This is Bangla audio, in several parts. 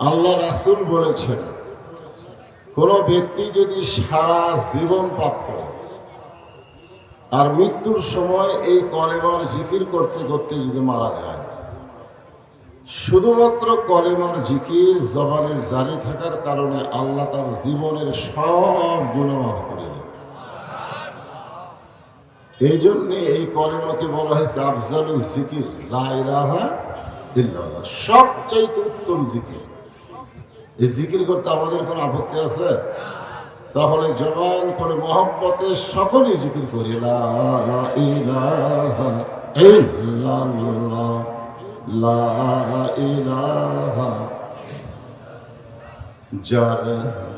আল্লাহ রাসূল বলেছেন, কোন ব্যক্তি যদি সারা জীবন পাপ করে আর মৃত্যুর সময় এই কলেমার জিকির করতে করতে যদি মারা যায়, শুধুমাত্র কলেমার জিকির জবানে জারি থাকার কারণে আল্লাহ তার জীবনের সব গুনাহ মাফ করে দেন। এই জন্যে এই কলেমাকে বলা হয়েছে আফজালুল জিকির, লা ইলাহা ইল্লাল্লাহ, সবচাইতে উত্তম জিকির। এই জিকির করতে আমাদের কোনো আপত্তি আছে? তাহলে জবান করে মহব্বতে সকলেই জিকির করি, লা ইলাহা ইল্লাল্লাহ, লা ইলাহা। যার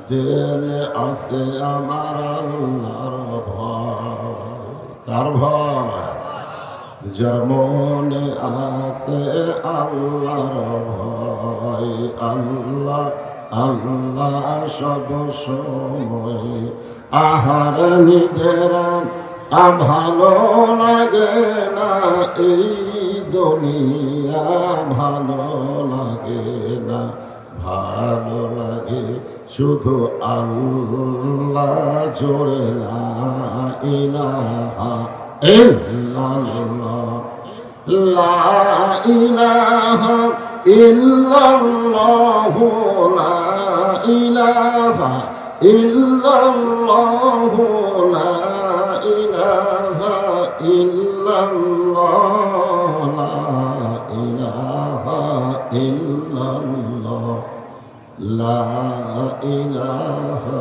দিলে আছে আমার আল্লাহর ভয়, কার ভয়? যার মনে আছে আল্লাহর ভয়, আল্লাহ আল্লাহ সব সময়। আহার নিদেরাম ভালো লাগে না এই দুনিয়া, ভালো লাগে না, ভালো লাগে শুধু আল্লাহ জোরে, লা ইলাহা ইল্লাল্লাহ, লা ইলাহা ইল্লাল্লাহ, লা ইলাহা ইল্লাল্লাহ, লা ইলাহা ইল্লাল্লাহ, লা ইলাহা ইল্লাল্লাহ, লা ইলাহা।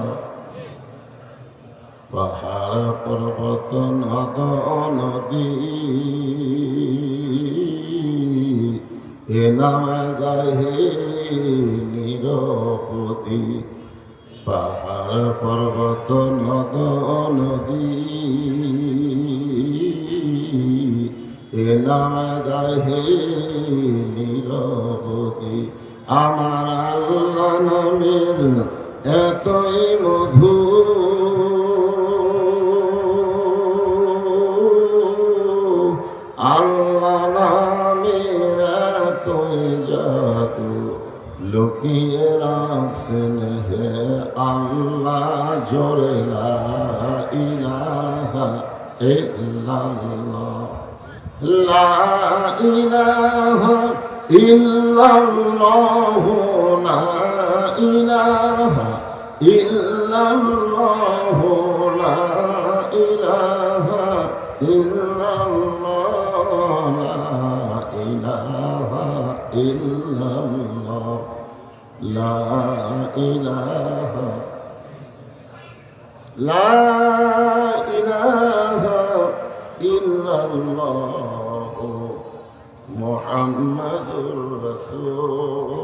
পাহাড় পর্বত নদ নদী এ নামে গাহে নিরপতি। পাহাড় পর্বত নদ নদী এ নামে গাহে নিরপতি। আমার আল্লাহ নামের এতই মধু, আল্লাহ নামের এতই জাদু, লুকিয়ে রাখছেন হে আল্লাহ জোরে, লা ইলাহা ইল্লাল্লাহ, লা ইলাহা ইল্লাল্লাহ, লা ইলাহা ইল্লাল্লাহ, লা ইলাহা ইল্লাল্লাহ, লা ইলাহা ইল্লাল্লাহ, লা ইলাহা, লা ইলাহা ইল্লাল্লাহ মুহাম্মাদুর রাসূলুল্লাহ।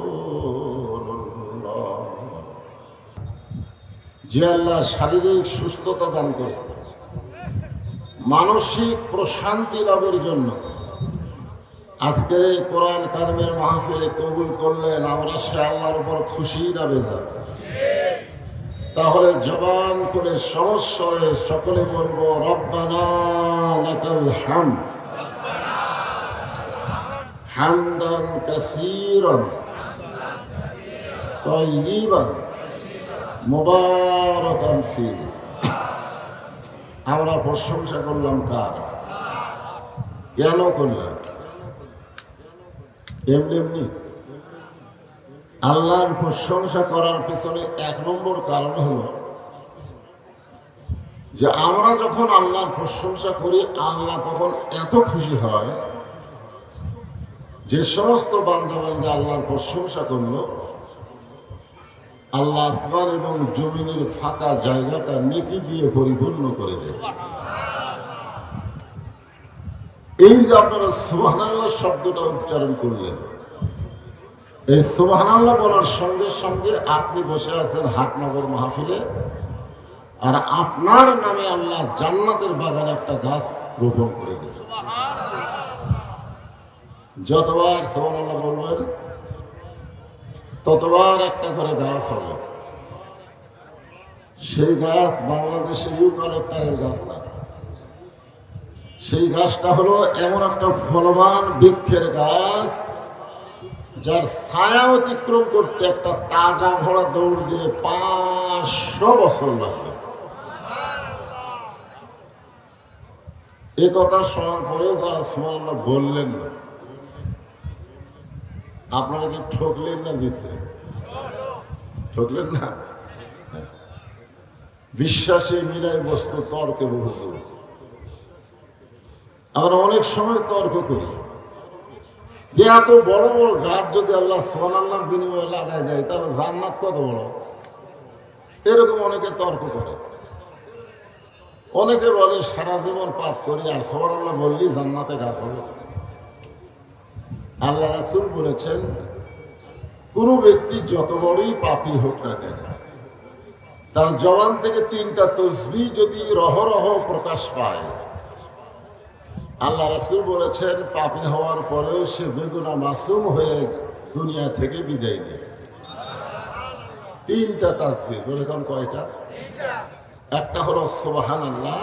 যে আল্লাহ শারীরিক সুস্থতা দান করে, মানসিক প্রশান্তি লাভের জন্য আজকের এই কোরআন কারিমের মাহফিলে কবুল করলেন, আমরা সে আল্লাহর উপর খুশি না বেজার? তাহলে জবান করে সমস্বরে সকলে বলবো, রব্বানা লাকাল হামদ হামদান কাসীরান তাইয়িবান মুবারাকান ফীহি। আমরা প্রশংসা করলাম কার? কেন করলাম? এমনি এমনি? আল্লাহর প্রশংসা করার পিছনে এক নম্বর কারণ হলো যে আমরা যখন আল্লাহর প্রশংসা করি, আল্লাহ তখন এত খুশি হয়। যে সমস্ত বান্দা বান্দা আল্লাহর প্রশংসা করলো, আল্লাহ আসমান এবং জমিনের ফাঁকা জায়গাটা নেকি দিয়ে পরিপূর্ণ করেছে। এই যে আপনারা সুবহানাল্লাহ শব্দটা উচ্চারণ করলেন, এই সুবহানাল্লাহ বলার সঙ্গে সঙ্গে আপনি বসে আছেন হাটনগর মাহফিলে, আর আপনার নামে আল্লাহ জান্নাতের বাগানে একটা গাছ রোপণ করে দিয়েছে। যতবার সুবহানাল্লাহ বলবেন ততবার একটা করে গাছ হবে। সেই গাছ বাংলাদেশের ইউক্যালিপটাসের গাছ না, সেই গাছটা হলো এমন একটা ফলবান বৃক্ষের গাছ, যার ছায়া অতিক্রম করতে একটা তাজা ঘোড়া দৌড় দিলে 500 বছর লাগবে। এ কথা শোনার পরেও যারা সুবহানাল্লাহ বললেন না, আপনারা কি ঠকলেন না জিতলেন? ঠকলেন না। বিশ্বাসে মিলাই বস্তু তর্কে বহু। আমরা অনেক সময় তর্ক করি যে এত বড় বড় গাছ যদি আল্লাহ সুবহানাল্লাহর বিনিময়ে লাগাই দেয় তাহলে জান্নাত কত বড়, এরকম অনেকে তর্ক করে। অনেকে বলে সারা জীবন পাপ করি আর সুবহানাল্লাহ বললি জান্নাতে গাছ হবে। আল্লাহ রাসূল বলেছেন, কোন ব্যক্তি যত বড়ই পাপী হোক না কেন, তার জবান থেকে 3টা তাসবিহ যদি রহরহ প্রকাশ পায়, আল্লাহ রাসূল বলেছেন পাপী হওয়ার পরেও সে বেগুনাহ মাসুম হয়ে দুনিয়া থেকে বিদায় নেয়। 3টা তাসবিহ। এখন কয়টা? একটা হলো সুবহানাল্লাহ,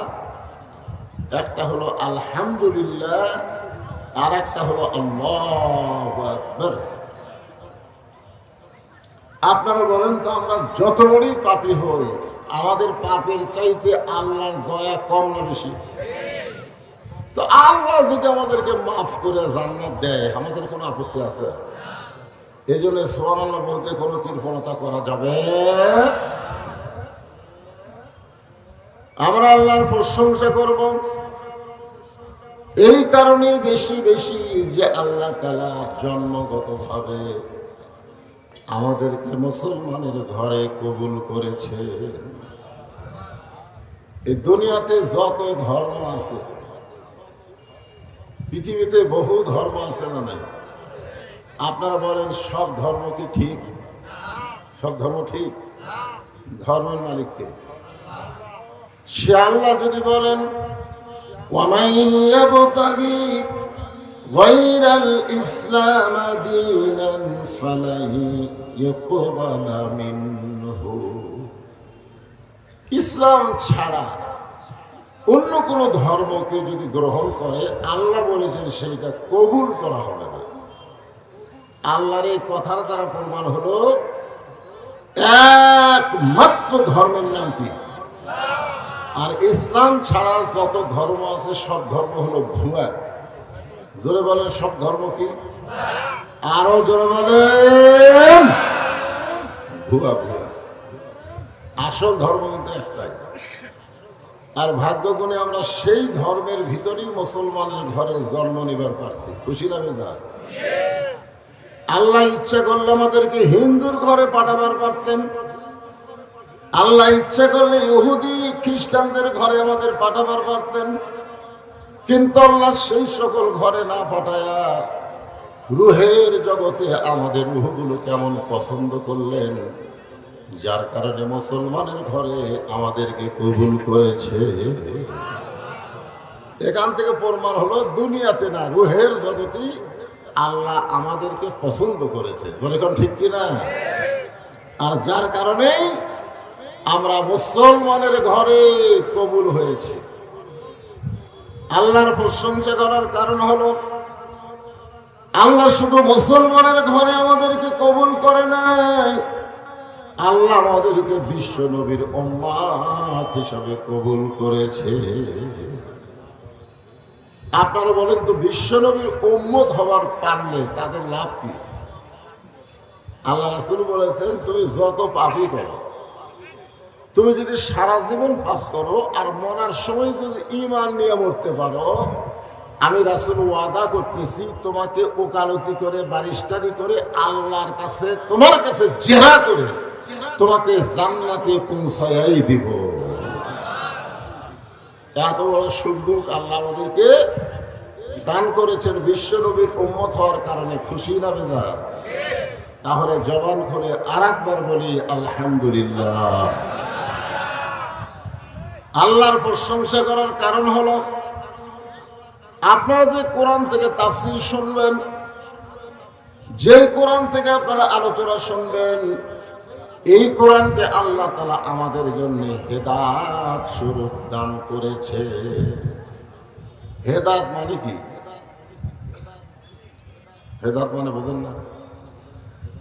একটা হলো আলহামদুলিল্লাহ, আর একটা হলো আল্লাহু আকবার। আপনারা বলেন তো, আমরা যত বড়ই পাপী হই, আমাদের পাপের চাইতে আল্লাহর দয়া কম না বেশি? তো আল্লাহ যদি আমাদেরকে মাফ করে জান্নাত দেয়, আমাদের কোনো আপত্তি আছে? এই জন্য সুবহানাল্লাহ বলতে কোনো কৃপণতা করা যাবে। আমরা আল্লাহর প্রশংসা করব এই কারণে বেশি বেশি যে আল্লাহ তাআলা জন্মগতভাবে আমাদেরকে মুসলমানের ঘরে কবুল করেছে। এই দুনিয়াতে যত ধর্ম আছে, পৃথিবীতে বহু ধর্ম আছে না নাই? আপনারা বলেন সব ধর্ম কি ঠিক? সব ধর্ম ঠিক? ধর্মের মালিককে সে আল্লাহ যদি বলেন ওয়ামান ইয়াবতাগি গায়রাল ইসলাম দীনান ফালান ইউকবালা মিনহু, ইসলাম ছাড়া অন্য কোন ধর্মকে যদি গ্রহণ করে, আল্লাহ বলেছেন সেইটা কবুল করা হবে না। আল্লাহর এই কথার দ্বারা প্রমাণ হলো একমাত্র ধর্মের নাম কি? আর ইসলাম ছাড়া যত ধর্ম আছে সব ধর্ম হলো ভুয়া। জোরে বলেন সব ধর্ম কি? আরো জোরে বলেন ভুয়া। ভুয়া। আসল ধর্ম কিন্তু একটাই। আর ভাগ্যগুণে আমরা সেই ধর্মের ভিতরেই মুসলমানের ঘরে জন্ম নিবার পারছি। খুশি না বেজার? আল্লাহ ইচ্ছা করলে আমাদেরকে হিন্দুর ঘরে পাঠাবার পারতেন, আল্লাহ ইচ্ছা করলে ইহুদি খ্রিস্টানদের ঘরে আমাদের পাঠাবার পারতেন, কিন্তু আল্লাহ সেই সকল ঘরে না পাঠায়া রুহের জগতে আমাদের রুহগুলো কেমন পছন্দ করলেন, যার কারণে মুসলমানের ঘরে আমাদেরকে কবুল করেছে। এখান থেকে প্রমাণ হলো দুনিয়াতে না, রুহের জগতে আল্লাহ আমাদেরকে পছন্দ করেছে। এখন ঠিক কিনা? আর যার কারণে আমরা মুসলমানের ঘরে কবুল হয়েছি। আল্লাহর প্রশংসা করার কারণ হলো আল্লাহ শুধু মুসলমানের ঘরে আমাদেরকে কবুল করে নাই, আল্লাহ আমাদেরকে বিশ্ব নবীর উম্মত হিসাবে কবুল করেছে। আপনারা বলেন তো, বিশ্ব নবীর উম্মত হওয়ার পারলে তাদের লাভ কি? আল্লাহ রাসূল বলেছেন, তুমি যত পাপই করো, তুমি যদি সারা জীবন পাপ করো আর মরার সময় যদি ঈমান নিয়ে মরতে পারো, আমি রাসূল ওয়াদা করতেছি তোমাকে ওকালতি করে বারিশটারি করে আল্লাহর কাছে তোমার কাছে জেরা করে তোমাকে জান্নাতে পৌঁছায়াই দিব। এত বড় সুযোগ আল্লাহ আমাদেরকে দান করেছেন বিশ্ব নবীর উম্মত হওয়ার কারণে। খুশি না বেজার? তাহলে জবান খুলে আরেকবার বলি আলহামদুলিল্লাহ। আল্লাহর প্রশংসা করার কারণ হলো আপনারা যে কোরআন থেকে তাফসীর শুনবেন, যে কোরআন থেকে আপনারা আলোচনা শুনবেন, এই কোরআনকে আল্লাহ তাআলা আমাদের জন্য হেদায়েত স্বরূপ দান করেছে। হেদায়েত মানে কি? হেদায়েত মানে বোঝেন না?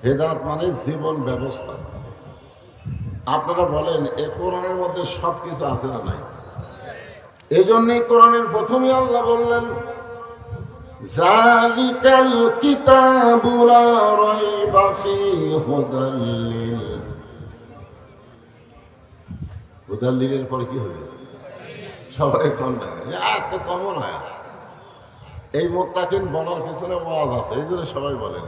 হেদায়েত মানে জীবন ব্যবস্থা। আপনারা বলেন এ কোরআনের মধ্যে সব কিছু আছে না নাই? এই জন্যই কোরআনের প্রথমেই আল্লাহ বললেন জালিকাল কিতাবু লা রাইবা ফীহি হুদাল লিল। হুদাল লিলের পরে কি হবে? সবাই কম লাগে এত কমন হয়। এই মুত্তাকিন বলার পিছনে ওয়াজ আছে, এই জন্য সবাই বলেন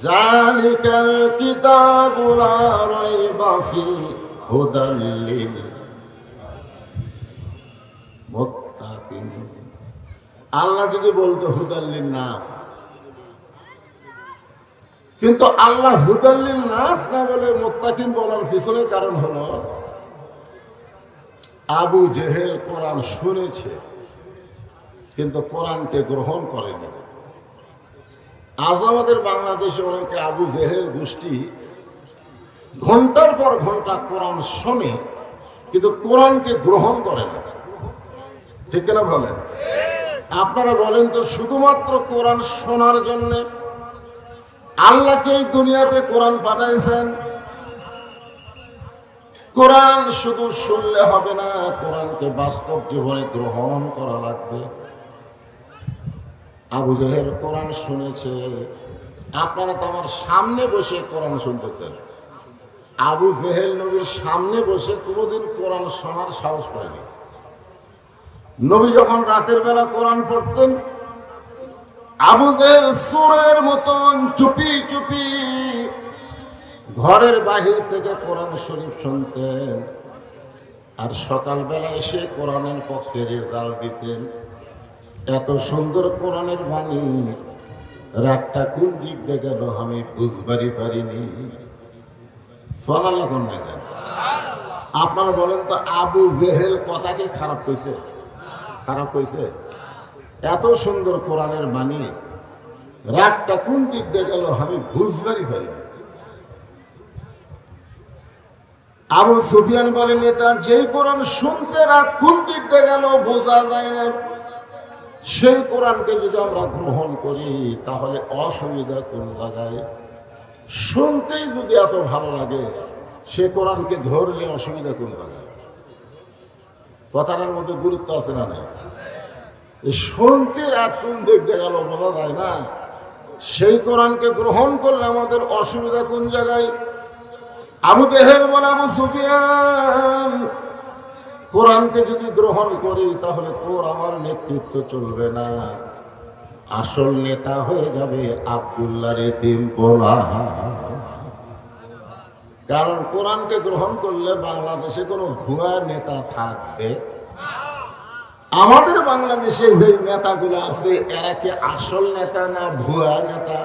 জালিকাল কিতাবু লা রাইবা ফীহি হুদাল লিল মুত্তাকিন। আল্লাহ যদি বলতো হুদাল্লিন নাস, কিন্তু আল্লাহ হুদাল্লিন নাস না বলে মুত্তাকিন বলার পিছনে কারণ হলো আবু জেহেল কোরআন শুনেছে কিন্তু কোরআনকে গ্রহণ করেনি। আজ আমাদের বাংলাদেশে অনেকে আবু জেহেল গোষ্ঠী ঘন্টার পর ঘন্টা কোরআন শোনে কিন্তু কোরআনকে গ্রহণ করে না। ঠিক কিনা বলেন? আপনারা বলেন তো শুধুমাত্র কোরআন শোনার জন্য আল্লাহকে এই দুনিয়াতে কোরআন পাঠাইছেন? কোরআন শুধু শুনলে হবে না, কোরআনকে বাস্তব জীবনে গ্রহণ করা লাগবে। আবু জেহেল কোরআন শুনেছে, আপনারা তো আমার সামনে বসে কোরআন শুনতেছেন। আবু জেহেল নবীর সামনে বসে কোনোদিন কোরআন শোনার সাহস পায়নি। নবী যখন রাতের বেলা কোরআন পড়তেন, আবু জেহেল সুরের মতন চুপি চুপি ঘরের বাহির থেকে কোরআন শরীফ শুনতেন, আর সকালবেলা এসে কোরআনের পক্ষে রেজাল্ট দিতেন। এত সুন্দর কোরআনের বাণী, রাতটা কোন দিক দিয়ে গেল আমি বুঝবারই পারিনি। সুবহানাল্লাহ। আপনারা বলেন তো আবু জেহেল কথাকে খারাপ কইছে? খারাপ কইছে? এত সুন্দর কোরআনের বাণী, রাতটা কোন দিক দিয়ে গেল আমি বুঝবারই পারিনি। আবু সুফিয়ান বলেন এটা যেই কোরআন শুনতে রাত কোন দিক দিয়ে গেল বোঝা যায় না, সেই কোরআনকে যদি আমরা গ্রহণ করি তাহলে অসুবিধা কোন জায়গায়? শুনতেই যদি এত ভালো লাগে, সে কোরআনকে ধরলে অসুবিধা কোন জায়গায়? কথাটার মধ্যে গুরুত্ব আছে না নাই? শুনতে রাত কোন দিক দিয়ে গেল বোঝা যায় না, সেই কোরআনকে গ্রহণ করলে আমাদের অসুবিধা কোন জায়গায়? আবু জেহেল বলে আবু সুফিয়ান কোরআনকে যদি গ্রহণ করি তাহলে তোর আমার নেতৃত্ব চলবে না, আসল নেতা হয়ে যাবে আব্দুল্লাহর এতিম পোলা। কারণ কোরআনকে গ্রহণ করলে বাংলাদেশে কোনো ভুয়া নেতা থাকবে? আমাদের বাংলাদেশে যে নেতাগুলো আছে এরা কি আসল নেতা না ভুয়া নেতা?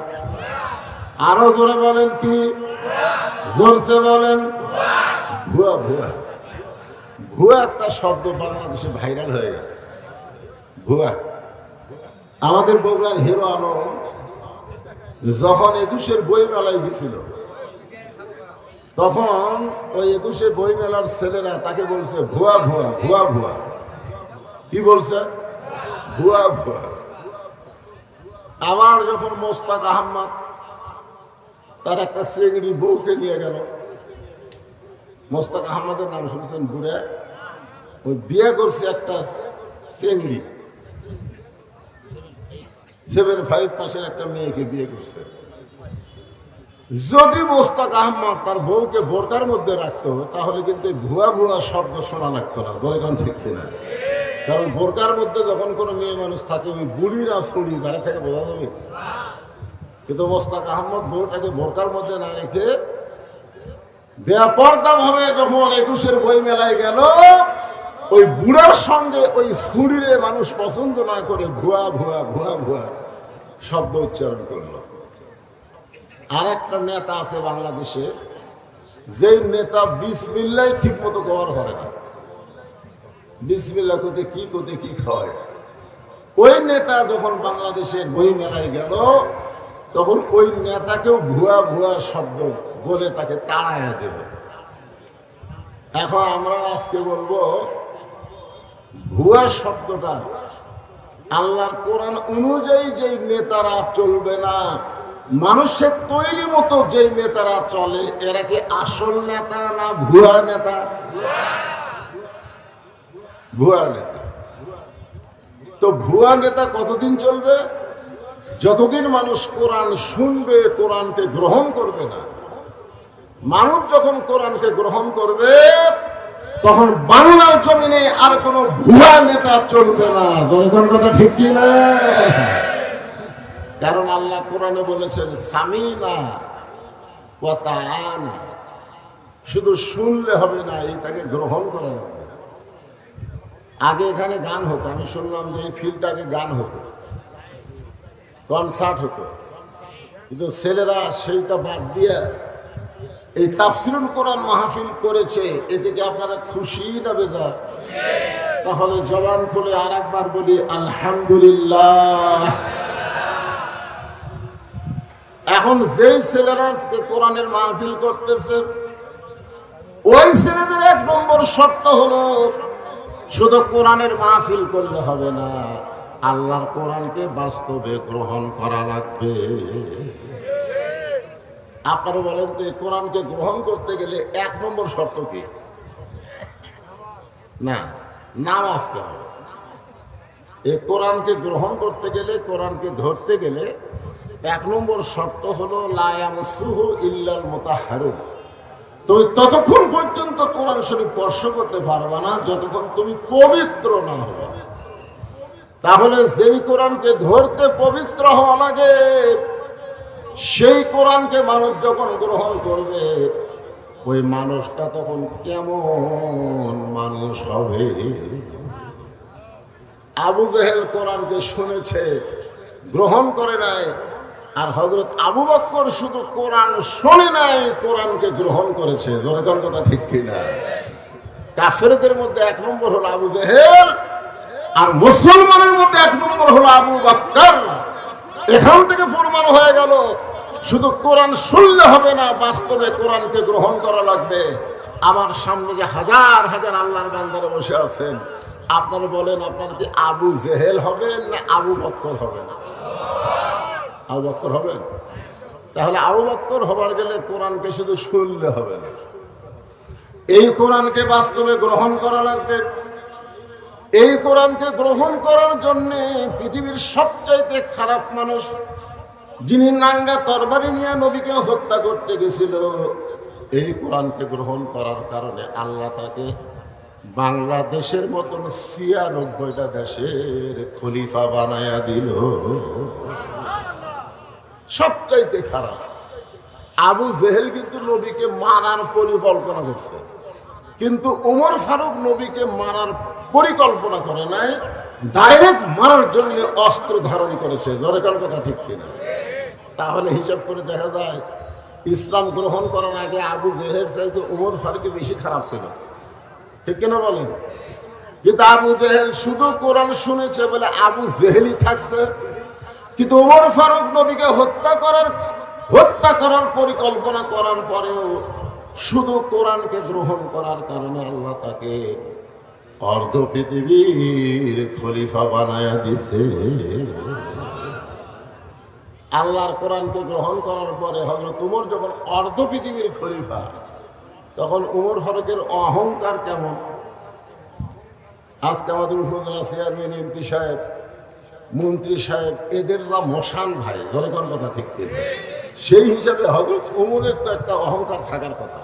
আরো জোরে বলেন কি? জোরসে বলেন। ভুয়া। ভুয়া ভুয়া একটা শব্দ বাংলাদেশে ভাইরাল হয়ে গেছে, ভুয়া। আমাদের বগুড়ার হিরো আলম যখন 21-এর বই মেলায় গেছিল, তখন ওই 21-এ বই মেলার ছেলেরা তাকে বলছে ভুয়া ভুয়া ভুয়া ভুয়া। কি বলছে? ভুয়া ভুয়া। আবার যখন মোস্তাক আহমদ তার একটা চেংড়ি বউকে নিয়ে গেল, মোস্তাক আহমদের নাম শুনছেন? বুড়ে ওই বিয়ে করছে একটা চেংড়ি, 7.5 পাশের একটা মেয়েকে বিয়ে করছে। যদি মোস্তাক আহমদ তার বউকে বোরকার মধ্যে রাখতো তাহলে কিন্তু ভুয়া ভুয়া শব্দ শোনা লাগতো না। দলেগণ ঠিক কিনা? কারণ বোরকার মধ্যে যখন কোনো মেয়ে মানুষ থাকে ওই বুড়ি না ছুড়ি বাইরে থেকে বোঝা যাবে। কিন্তু মোস্তাক আহমদ বউটাকে বোরকার মধ্যে না রেখে বেপরদা ভাবে যখন 21-এর বই মেলায় গেল, ওই বুড়ার সঙ্গে ওই ছুরিরে মানুষ পছন্দ না করে ভুয়া ভুয়া ভুয়া ভুয়া শব্দ উচ্চারণ করলো। আর একটা নেতা আছে বাংলাদেশে, যেই নেতা বিসমিল্লাহ ঠিক মতো কভার করে না। বিসমিল্লাহ কোতে কি খাওয়ায়। ওই নেতা যখন বাংলাদেশের বই মেলায় গেল তখন ওই নেতাকেও ভুয়া ভুয়া শব্দ বলে তাকে তাড়াইয়া দেবে। এখন আমরা আজকে বলবো ভুয়া শব্দটা আল্লাহর কোরআন অনুযায়ী যেই নেতারা চলবে না, মানুষের তৈরি মতো যেই নেতারা চলে, এরা কি আসল নেতা না ভুয়া নেতা? ভুয়া নেতা। তো ভুয়া নেতা কতদিন চলবে? যতদিন মানুষ কোরআন শুনবে, কোরআনকে গ্রহণ করবে না। মানুষ যখন কোরআনকে গ্রহণ করবে, তখন বাংলার জমিনে আর কোন ভুয়া নেতা চলবে না। জনগণ কথা ঠিক কি না? কারণ আল্লাহ কোরআনে বলেছেন সামিনা ওয়া তাআনা, শুধু শুনলে হবে না, এটাকে গ্রহণ করা লাগবে। আগে এখানে গান হতো, আমি শুনলাম যে এই ফিল্ডটাকে গান হতো, কনসার্ট হতো, কিন্তু ছেলেরা সেইটা বাদ দিয়ে এই তাফসিরুল কোরআন মাহফিল করেছে। এতে কি আপনারা খুশি না বেজার? তাহলে জবান খুলে আর একবার বলি আলহামদুলিল্লাহ। এখন যেই ছেলেরা আজকে কোরআনের মাহফিল করতেছে, ওই ছেলেদের এক নম্বর শর্ত হলো শুধু কোরআনের মাহফিল করলে হবে না, আল্লাহর কোরআনকে বাস্তবে গ্রহণ করা লাগবে। আপনারা বলেন তো, কোরআনকে গ্রহণ করতে গেলে এক নম্বর শর্ত কি? না, নামাজ হবে। এই কোরআনকে গ্রহণ করতে গেলে, কোরআনকে ধরতে গেলে এক নম্বর শর্ত হলো লা ইয়ামাসসুহু ইল্লাল মুতাহহারুন। তুমি ততক্ষণ পর্যন্ত কোরআন শরীফ স্পর্শ করতে পারবে না যতক্ষণ তুমি পবিত্র না হবে। তাহলে যেই কোরআনকে ধরতে পবিত্র হওয়া লাগে, সেই কোরআনকে মানুষ যখন গ্রহণ করবে, ওই মানুষটা তখন কেমন মানুষ হবে? আবু জেহেল কোরআনকে শুনেছে, গ্রহণ করে নাই, আর হযরত আবু বকর শুধু কোরআন শোনে নাই, কোরআনকে গ্রহণ করেছে। জনগণ কথা ঠিক কিনা? কাফেরদের মধ্যে এক নম্বর হলো আবু জেহেল, আর মুসলমানের মধ্যে এক নম্বর হলো আবু বকর। এখান থেকে প্রমাণ হয়ে গেল শুধু কোরআন শুনলে হবে না, বাস্তবে কোরআনকে গ্রহণ করা লাগবে। আমার সামনে যে হাজার হাজার আল্লাহর বান্দারা বসে আছেন, আপনারা বলেন আপনারা কি আবু জেহেল হবেন না আবু বকর হবেন? আবু বকর হবেন। তাহলে আবু বকর হবার গেলে কোরআনকে শুধু শুনলে হবে না, এই কোরআনকে বাস্তবে গ্রহণ করা লাগবে। এই কোরআনকে গ্রহণ করার জন্য পৃথিবীর সবচাইতে খারাপ মানুষ, যিনি নাঙ্গা তরবারি নিয়ে নবীকে হত্যা করতে গেছিল, এই কোরআনকে গ্রহণ করার কারণে আল্লাহ তাকে বাংলাদেশের মতন ৯৬টা দেশের খলিফা বানায়া দিল। সবচাইতে খারাপ আবু জেহেল কিন্তু নবীকে মারার পরিকল্পনা করছে, কিন্তু ওমর ফারুক নবীকে মারার পরিকল্পনা করে নাই, ডাইরেক্ট মারার জন্য অস্ত্র ধারণ করেছে। জনগণ কথা ঠিক কিনা? তাহলে হিসাব করে দেখা যায় ইসলাম গ্রহণ করার আগে আবু জেহেল চাইতে ওমর ফারুক বেশি খারাপ ছিল, ঠিক কিনা বলেন? কিন্তু আবু জেহেল শুধু কোরআন শুনেছে বলে আবু জেহেলই থাকছে, কিন্তু ওমর ফারুক নবীকে হত্যা করার পরিকল্পনা করার পরেও শুধু কোরআনকে গ্রহণ করার কারণে আল্লাহ তাকে অর্ধ পৃথিবীর খলিফা বানায়া দিছে। আল্লাহর কোরআনকে গ্রহণ করার পরে হযরত ওমর যখন অর্ধ পৃথিবীর খলিফা, তখন ওমর ফারুকের অহংকার কেমন? আজকে আমাদের উপজেলা চেয়ারম্যান, এমপি সাহেব, মন্ত্রী সাহেব, এদের যা মশান ভাই, জনগণ কথা ঠিক কিনা? সেই হিসাবে হযরত ওমরের তো একটা অহংকার থাকার কথা,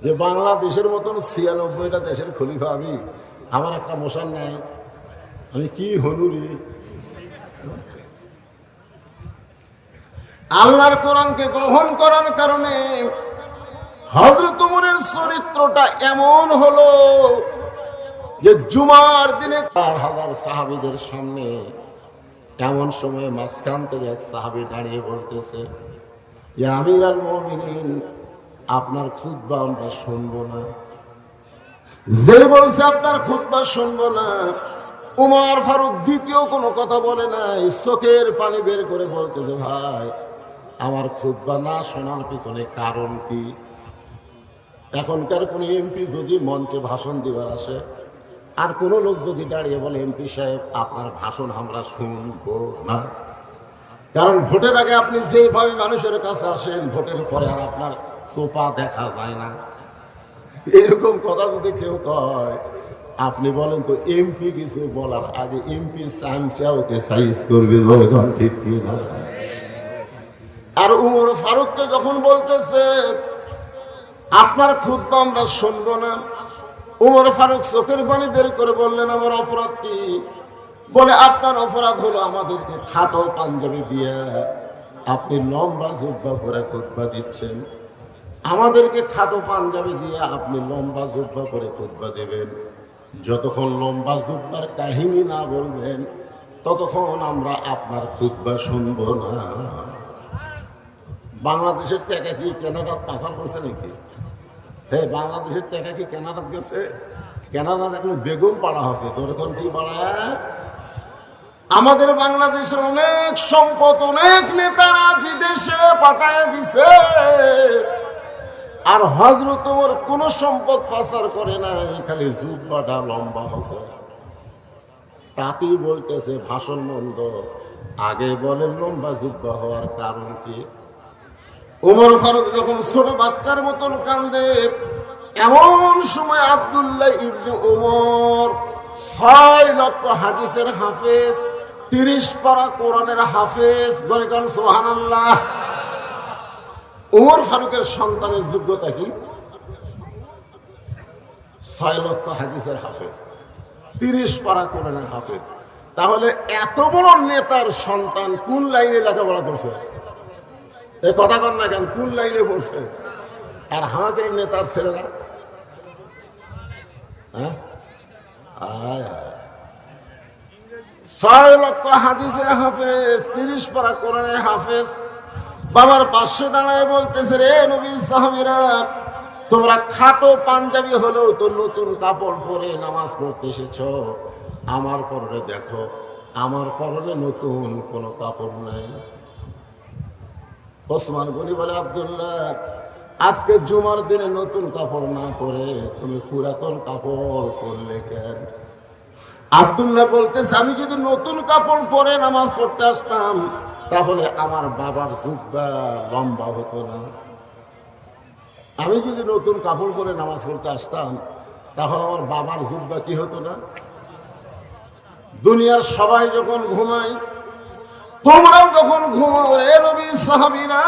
যে বাংলাদেশের মতন ৯৬টা দেশের খলিফা আমি, আমার একটা মশান নাই, আমি কি হনুরি? আল্লাহর কোরআনকে গ্রহণ করার কারণে হযরত ওমরের চরিত্রটা এমন হলো যে জুমার দিনে ৪,০০০ সাহাবীদের সামনে এমন সময় মাঝখান থেকে এক সাহাবী দাঁড়িয়ে বলতেছে, ইয়া আমিরাল মুমিনিন, আপনার খুতবা আমরা শুনবো না। যে বলছে আপনার খুতবা শুনবো না, ওমর ফারুক দ্বিতীয় কোনো কথা বলে নাই, চোখের পানি বের করে বলতেছে, ভাই আমার খুতবা না শোনার পিছনে কারণ কি? এখনকার কোন এমপি যদি মঞ্চে ভাষণ দিবার আসে, আর কোনো লোক যদি দাঁড়িয়ে বলে এমপি সাহেব আপনার ভাষণ আমরা শুনবো না, কারণ ভোটের আগে আপনি যেভাবে মানুষের কাছে আসেন ভোটের পরে আর আপনার সোপা দেখা যায় না, এরকম কথা যদি কেউ কয়, আপনি বলেন তো এমপি কিছু বলার আগে এমপির চামচা ওকে সাইজ করবে, ঠিক কি না? আর উমর ফারুককে যখন বলতেছে আপনার খুতবা আমরা শুনবো না, উমর ফারুক চোখের পানি বের করে বললেন আমার অপরাধ কি? বলে আপনার অপরাধ হলো আমাদেরকে খাটো পাঞ্জাবি দিয়ে আপনি লম্বা জুব্বা পরে খুতবা দিচ্ছেন, আমাদেরকে খাটো পাঞ্জাবি দিয়ে আপনি লম্বা জুব্বা পরে খুতবা দেবেন, যতক্ষণ লম্বা জুব্বার কাহিনী না বলবেন ততক্ষণ আমরা আপনার খুতবা শুনবো না। বাংলাদেশের টাকা কি কানাডাত পাচার করছে নাকি? হ্যাঁ, বাংলাদেশের টাকা কি কানাডাত গেছে? কানাডাত এখন বেগম পাড়া হচ্ছে, তোর এখন কি পাড়ায়? আমাদের বাংলাদেশের অনেক সম্পদ অনেক নেতারা বিদেশে পাঠায় দিছে, আর হযরত ওমর কোন সম্পদ পাচার করে নাই, খালি জুব্বাটা লম্বা হচ্ছে। তাতেই বলতেছে ভাষণ মন্দ, আগে বলেন লম্বা জুব্বা হওয়ার কারণ কি? ওমর ফারুক যখন ছোট বাচ্চার মতন কান্দে, এমন সময় আব্দুল্লাহ ইবনে ওমর 6 লক্ষ হাদিসের হাফেজ, 30 পারা কোরআনের হাফেজ, জোরে কান সুবহানাল্লাহ। ওমর ফারুকের সন্তানের যোগ্যতা কি? 6 লক্ষ হাদিসের হাফেজ, 30 পারা কোরআনের হাফেজ। তাহলে এত বড় নেতার সন্তান কোন লাইনে লেখাপড়া করছে? এই কথা কন না কেন, কোন লাইনে পড়ছে? আর আমাদের নেতার ছেলেরা, হ্যাঁ, 6 লক্ষ হাদিসের হাফেজ, 30 পারা কোরআনের হাফেজ, বাবার পাশে দাঁড়ায় বলতেছে রে নবীর সাহাবীরা, তোমরা খাটো পাঞ্জাবি হলেও তো নতুন কাপড় পরে নামাজ পড়তে এসেছো, আমার পরনে দেখো, আমার পরনে নতুন কোনো কাপড় নাই। ওসমান গনি বলে আব্দুল্লাহ, আজকে জুমার দিনে নতুন কাপড় না পরে তুমি পুরাতন কাপড় পরলে কেন? আব্দুল্লাহ বলতেছে আমি যদি নতুন কাপড় পরে নামাজ পড়তে আসতাম তাহলে আমার বাবার জুব্বা লম্বা হতো না। আমি যদি নতুন কাপড় পরে নামাজ পড়তে আসতাম তাহলে আমার বাবার জুব্বা কি হতো না? দুনিয়ার সবাই যখন ঘুমায়, তোমরাও যখন ঘুমাও রে নবীর সাহাবীরা,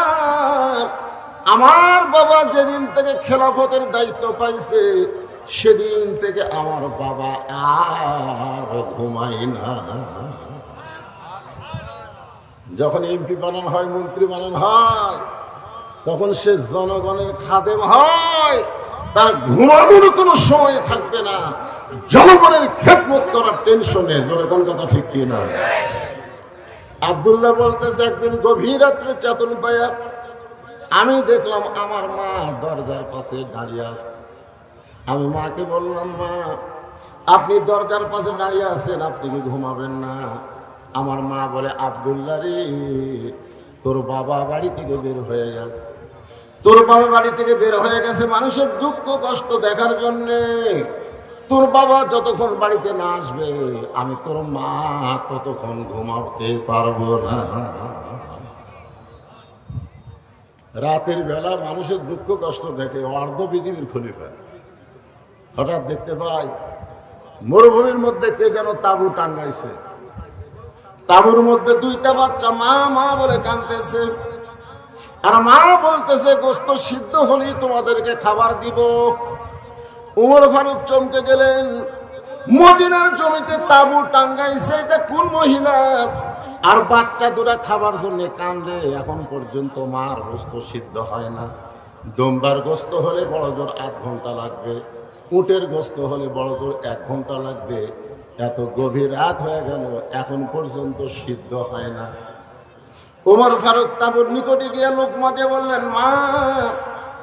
আমার বাবা যেদিন থেকে খেলাফতের দায়িত্ব পাইছে সেদিন থেকে আমার বাবা আর ঘুমাই না। যখন এমপি বানানো হয়, মন্ত্রী বানানো হয়, তখন সে জনগণের খাদেম হয়, তার ঘুমানোর কোনো সময় থাকবে না, জনগণের খেদমত করার টেনশনে। জনগণ কথা ঠিক কি না? আব্দুল্লাহ বলতেছে একদিন গভীর রাত্রে চেতন পায়া আমি দেখলাম আমার মা দরজার পাশে দাঁড়িয়ে আছে। আমি মাকে বললাম, মা আপনি দরজার পাশে দাঁড়িয়ে আছেন, আপনি কি ঘুমাবেন না? আমার মা বলে, আব্দুল্লাহ রে, তোর বাবা বাড়ি থেকে বের হয়ে গেছে, তোর বাবা বাড়ি থেকে বের হয়ে গেছে মানুষের দুঃখ কষ্ট দেখার জন্যে। তোর বাবা যতক্ষণ বাড়িতে না আসবে আমি তোর মা ততক্ষণ ঘুমাতে পারবো না। রাতের বেলা মানুষের দুঃখ কষ্ট দেখে অর্ধ পৃথিবীর খলিফা হঠাৎ দেখতে পাই মরুভূমির মধ্যে কে যেন তাঁবু টাঙ্গাইছে, তাঁবুর মধ্যে 2টা বাচ্চা মা মা বলে কাঁদতেছে, আর মা বলতেছে গোশত সিদ্ধ হলেই তোমাদেরকে খাবার দিব। ওমর ফারুক চমকে গেলেন, মদিনার জমিতে তাঁবু টাঙ্গাইছে, এটা কোন মহিলা? আর বাচ্চা দুটা খাবার জন্য কান্দে, এখন পর্যন্ত মার গোশত সিদ্ধ হয় না। দমবার গোশত হলে বড় জোর 8 ঘন্টা লাগবে, উটের গোশত হলে বড় জোর 1 ঘন্টা লাগবে। এত গভীর রাত হয়ে গেল এখন পর্যন্ত সিদ্ধ হয় না। ওমর ফারুক তাঁবুর নিকটে গিয়ে লোকমা দিয়ে বললেন, মা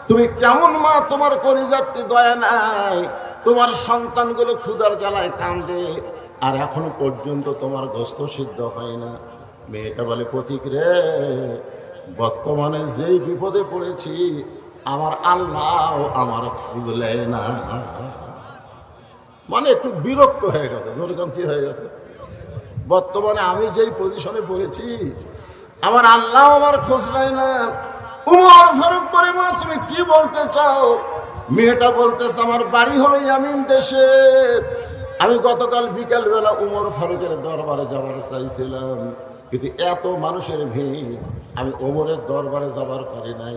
তুমি কেমন মা, তোমার কলিজাত কি দয়া নাই? তোমার সন্তানগুলো ক্ষুধার জ্বালায় কান্দে আর এখনো পর্যন্ত তোমার গোশত সিদ্ধ হয় না। মেয়েটা বলে, পথিক রে, বর্তমানে যেই বিপদে পড়েছি আমার আল্লাহ আমার খুঁজলে না। মানে একটু বিরক্ত হয়ে গেছে। ধরুন কি হয়ে গেছে, বর্তমানে আমি যেই পজিশনে পড়েছি আমার আল্লাহ আমার খোঁজ নেয় না। উমর ফারুক বলে, মা তুমি কি বলতে চাও? মেয়েটা বলতেছে আমার বাড়ি হলো ইয়ামিন দেশে, আমি গতকাল বিকাল বেলা উমর ফারুকের দরবারে যাবার চাইছিলাম, কিন্তু এত মানুষের ভিড় আমি ওমরের দরবারে যাবার পারি নাই।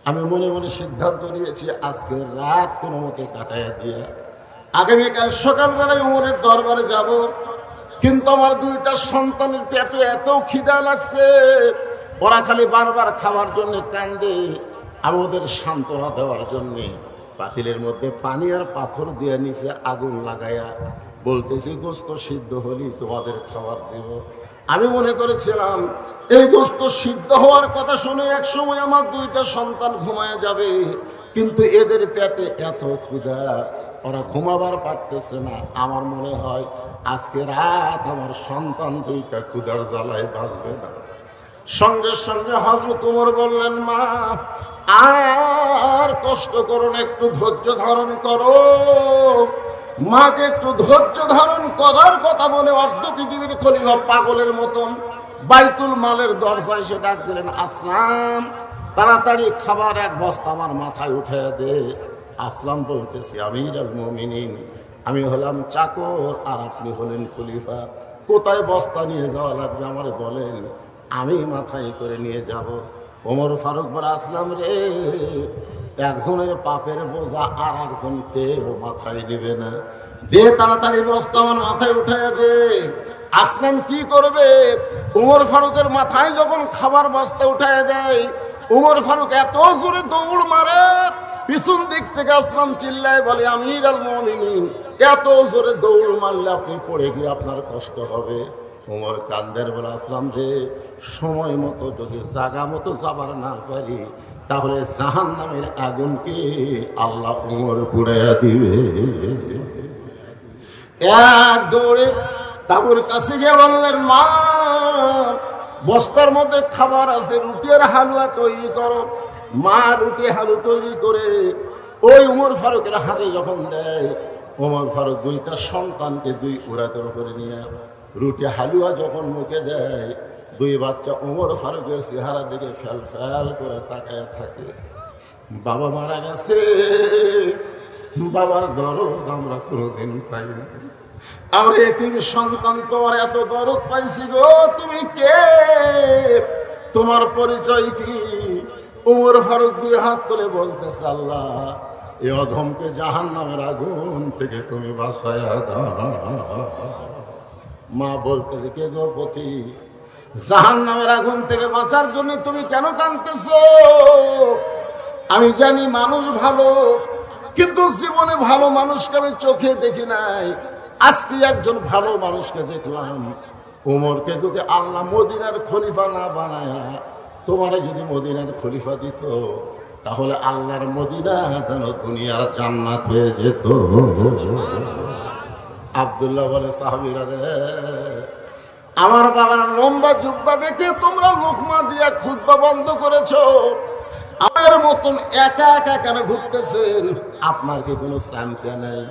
আমি মনে মনে সিদ্ধান্ত নিয়েছি আজকে রাত কোনো মতে কাটাইয়া দিয়া আগামীকাল সকালবেলায় উমরের দরবারে যাব। কিন্তু আমার দুইটা সন্তানের পেটে এত খিদা লাগছে, ওরা খালি বারবার খাওয়ার জন্য কান্দে। আমি ওদের সান্ত্বনা দেওয়ার জন্যে পাতিলের মধ্যে পানি আর পাথর দিয়ে নিচে আগুন লাগাইয়া বলতেছি গোস্ত সিদ্ধ হলি তোমাদের খাবার দেব। আমি মনে করেছিলাম এই গোস্ত সিদ্ধ হওয়ার কথা শুনে এক সময় আমার দুইটা সন্তান ঘুমায় যাবে, কিন্তু এদের পেটে এত ক্ষুধা ওরা ঘুমাবার পারতেছে না। আমার মনে হয় আজকে রাত আমার সন্তান দুইটা ক্ষুধার জ্বালায় বাঁচবে না। সঙ্গে সঙ্গে হযরত ওমর বললেন, মা আর কষ্ট করো না, একটু ধৈর্য ধারণ করো। মাকে একটু ধৈর্য ধারণ করার কথা বলে অর্ধ পৃথিবীর খলিফা পাগলের মতন বাইতুল মালের দরজায় এসে ডাক দিলেন, আসলাম তাড়াতাড়ি খাবার এক বস্তা আমার মাথায় উঠে দে। আসলাম বলতেছি, আমিরুল মুমিনিন, আমি হলাম চাকর আর আপনি হলেন খলিফা, কোথায় বস্তা নিয়ে যাওয়া লাগবে আমারে বলেন, আমি মাথায় করে নিয়ে যাব। ওমর ফারুক বলে, আসলাম রে, একজনের পাপের বোঝা আর একজন কেউ মাথায় নেবে না, দে তাড়াতাড়ি বস্তা আমার মাথায় উঠাইয়া দে। আসলাম কি করবে, ওমর ফারুকের মাথায় যখন খাবার বস্তা উঠাইয়া দেয়, ওমর ফারুক এত জোরে দৌড় মারে, পিছন দিক থেকে আসলাম চিল্লায় বলে, আমিরুল মুমিনিন, এত জোরে দৌড় মারলে আপনি পড়ে গিয়ে আপনার কষ্ট হবে। ওমর কান্দের বলে, আসলাম রে, সময় মতো যদি জাগা মতো যাবার না পারি তাহলে জাহান্নামের আগুনকে আল্লাহ ওমর পুড়াইয়া দিবে। এক দৌড়ে তাবুর কাছে গিয়ে বললেন, মা বস্তার মধ্যে খাবার আছে, রুটি আর হালুয়া তৈরি করো। মা রুটি হালু তৈরি করে ওই উমর ফারুকের হাতে যখন দেয়, ওমর ফারুক দুইটা সন্তানকে দুই উরাতের উপরে নিয়ে রুটি হালুয়া যখন মুখে দেয়, দুই বাচ্চা ওমর ফারুকের চেহারা দিকে ফ্যাল ফ্যাল করে তাকায় থাকে। বাবা মারা গেছে, বাবার দরদ আমরা কোনোদিন পাই না, আমরা এতিম সন্তান তোমার এত দরদ পাইছি গো, তুমি কে, তোমার পরিচয় কি? ওমর ফারুক দুই হাত তুলে বলতেছে, আল্লাহ এ অধমকে জাহান্নামের আগুন থেকে তুমি বাঁচায়া দাও। মা বলতেছে, কে গো পতি, জাহান্নামের আগুন থেকে বাঁচার জন্য তুমি কেন কাঁদতেছো? আমি জানি মানুষ ভালো, কিন্তু জীবনে ভালো মানুষকে আমি চোখে দেখি নাই, আজকে একজন ভালো মানুষকে দেখলাম। ওমরকে যদি আল্লাহ মদিনার খলিফা না বানায়, তোমারে যদি মদিনার খলিফা দিত, তাহলে আল্লাহর মদিনা যেন দুনিয়ার জান্নাত হয়ে যেত। আব্দুল্লাহ বলে, সাহাবীরা রে, আমার বাবার লম্বা জুব্বা দেখে তোমরা লোকমা দিয়া খুতবা বন্ধ করেছো, আমার মতন একা একা কেন ঘুরতেছেন? আপনার কি কোনো চামচা নেই?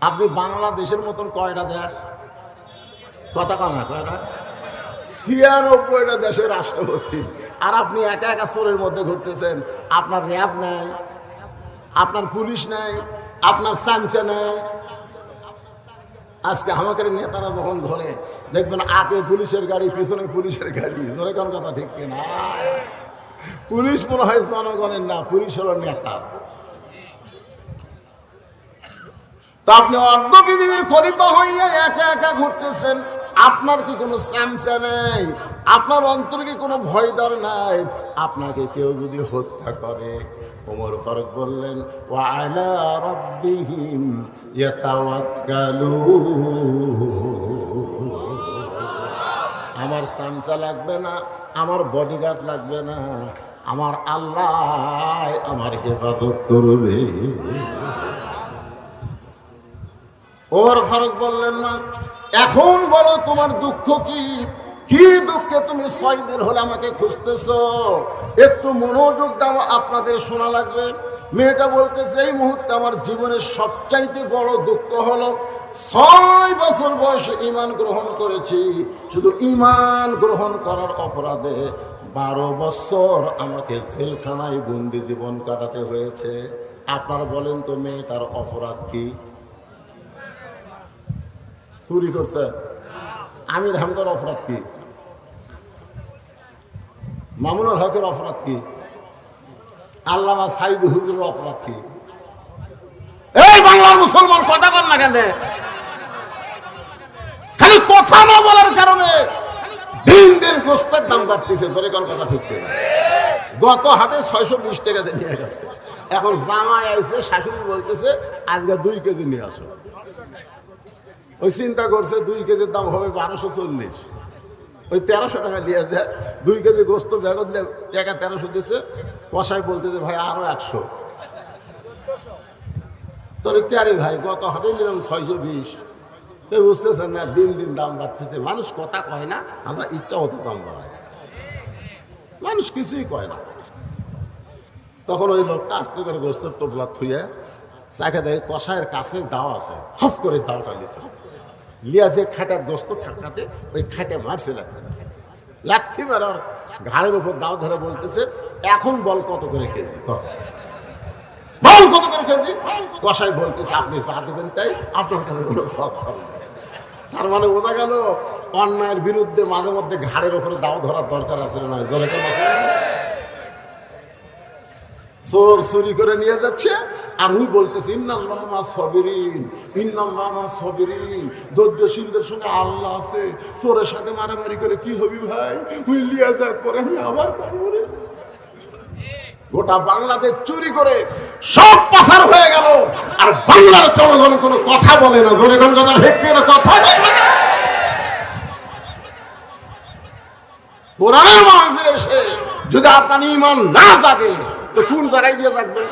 আপনি বাংলাদেশের মতন কয়টা দেশ, কথা কনা কয়টা, 96টা দেশের রাষ্ট্রপতি, আর আপনি একা একা চোরের মধ্যে ঘুরতেছেন। আপনার র্যাব নাই, আপনার পুলিশ নাই, আপনার চামচা নাই। আজকে আমাদের নেতারা যখন ধরে দেখবেন আগে পুলিশের গাড়ি, পিছনে পুলিশের গাড়ি, ধরে কোন কথা ঠিক কিনা? পুলিশ মনে হয় জনগণের না, পুলিশ হলো নেতা। তো আপনি অর্ধ পৃথিবীর খলিফা হইয়া একা একা ঘুরতেছেন, আপনার কি কোনো চামচা নেই? আপনার অন্তরে কি কোনো ভয় ডর নাই? আপনাকে কেউ যদি হত্যা করে, ওমর ফারুক বললেন, ওয়া আলা রাব্বিহিম ইয়াতাওয়াক্কালুন, আমার চামচা লাগবে না, আমার বডিগার্ড লাগবে না, আমার আল্লাহ আমার হেফাজত করবে। ওমর ফারুক বললেন, না এখন বলো তোমার দুঃখ কি? কি দুঃখে তুমি 6 দিন হলে আমাকে খুঁজতেছো? একটু মনোযোগ দাও, আপনাদের শোনা লাগবে। মেয়েটা বলতেছে এই মুহূর্তে আমার জীবনের সবচাইতে বড় দুঃখ হলো 6 বছর বয়সে ঈমান গ্রহণ করেছি, শুধু ঈমান গ্রহণ করার অপরাধে 12 বছর আমাকে জেলখানায় বন্দি জীবন কাটাতে হয়েছে। আপনারা বলেন তো মেয়েটার অপরাধ কি? চুরি করছে? আমির হামদার অপরাধ কি? মামুনুল হকের অপরাধ কি? আল্লামা সাইদ হুজুরের অপরাধ কি? এই বাংলার মুসলমান কথা বল না কেন? খালি কথা না বলার কারণে দিন দিন গোস্তের দাম বাড়তেছে। ধরে কোন কথা ঠিক করে গত হাটে 620 টাকা দিয়ে নিয়ে গেছে, এখন জামাই আইছে, শাশুড়ি বলতেছে আজকে 2 কেজি নিয়ে আসো। ওই চিন্তা করছে 2 কেজির দাম হবে 1240, ওই 1300 টাকা নিয়ে যায়। 2 কেজি গোস্ত ব্যাগ দিলে টাকা 1300 দিচ্ছে। কষাই বলতেছে ভাই আরো 100। তোর কে ভাই গত হাটে নিলাম 620। বুঝতেছেন না, দিন দিন দাম বাড়তেছে। মানুষ কথা কয় না, আমরা ইচ্ছা হতো দাম বাড়াই, মানুষ কিছুই কয় না। তখন ওই লোকটা আস্তে করে গোস্তের টোপলা থুয়ে চাকে দেখে কষায়ের কাছে দাও আছে, হফ করে দাওটা লিছে, লিয়া যে খাটার গোস্ত খাটাতে ওই খাটে মারছে লাঠি মারার ঘাড়ের উপর দাও ধরে বলতেছে এখন বল কত করে কেজি, বল কত করে কেজি। কষাই বলতেছে আপনি যা দেবেন তাই, আপনার কাছে কোনো দর থাকবে। তার মানে বোঝা গেল অন্যায়ের বিরুদ্ধে মাঝে মধ্যে ঘাড়ের উপরে দাও ধরার দরকার আছে না? জোরে কেন আছে? চোর চুরি করে নিয়ে যাচ্ছে আর উনি বলতেছে ইন্নাল্লাহ মা সাবিরিন, ইন্নাল্লাহ মা সাবিরিন, ধৈর্যশীলদের সঙ্গে আল্লাহ আছে। চোরের সাথে মারামারি করে কি হবি ভাই, উই লিয়া যায় পরে আমি আবার পারবো রে। গোটা বাংলাদেশ চুরি করে সব পাচার হয়ে গেল, আর বাংলার জনগণ কোনো কথা বলে না। জোরে কোন কথা হেঁটে কথা বলে না। কোরআনের মাহফিলে এসে যদি আপনার ঈমান না জাগে তো কোন জায়গায় দিয়ে থাকবে?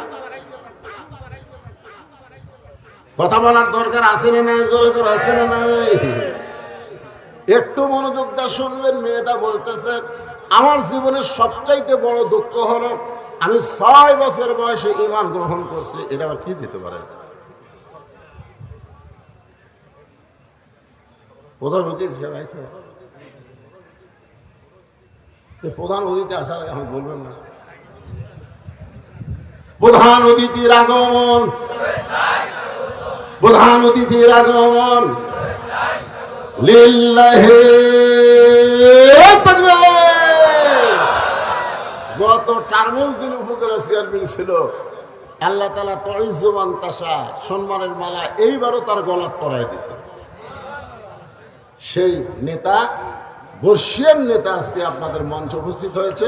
কথা বলার দরকার আছে না নাই? জোরে করে আছে না নাই? একটু মনোযোগ দিয়ে শুনবেন। মেয়েটা বলতেছে আমার জীবনের সবচাইতে বড় দুঃখ হলো আমি 6 বছর বয়সে ঈমান গ্রহণ করছি। এটা আবার কি দিতে পারে? প্রধান অতিথি হিসেবে আইছে, প্রধান অতিথি আসার এখন বলবেন না? প্রধান অতিথির আগমন, প্রধান অতিথির আগমন লিল্লাহি তাকবীর। গত টার্মেও যিনি উপজেলা চেয়ারম্যান ছিল, আল্লাহ তাআলা তুইজ্জুমান তাশা, সম্মানের মালা এইবারও তার গলাত পরায় দিয়েছে। সেই নেতা, বর্ষিয়ান নেতা আজকে আপনাদের মঞ্চে উপস্থিত হয়েছে।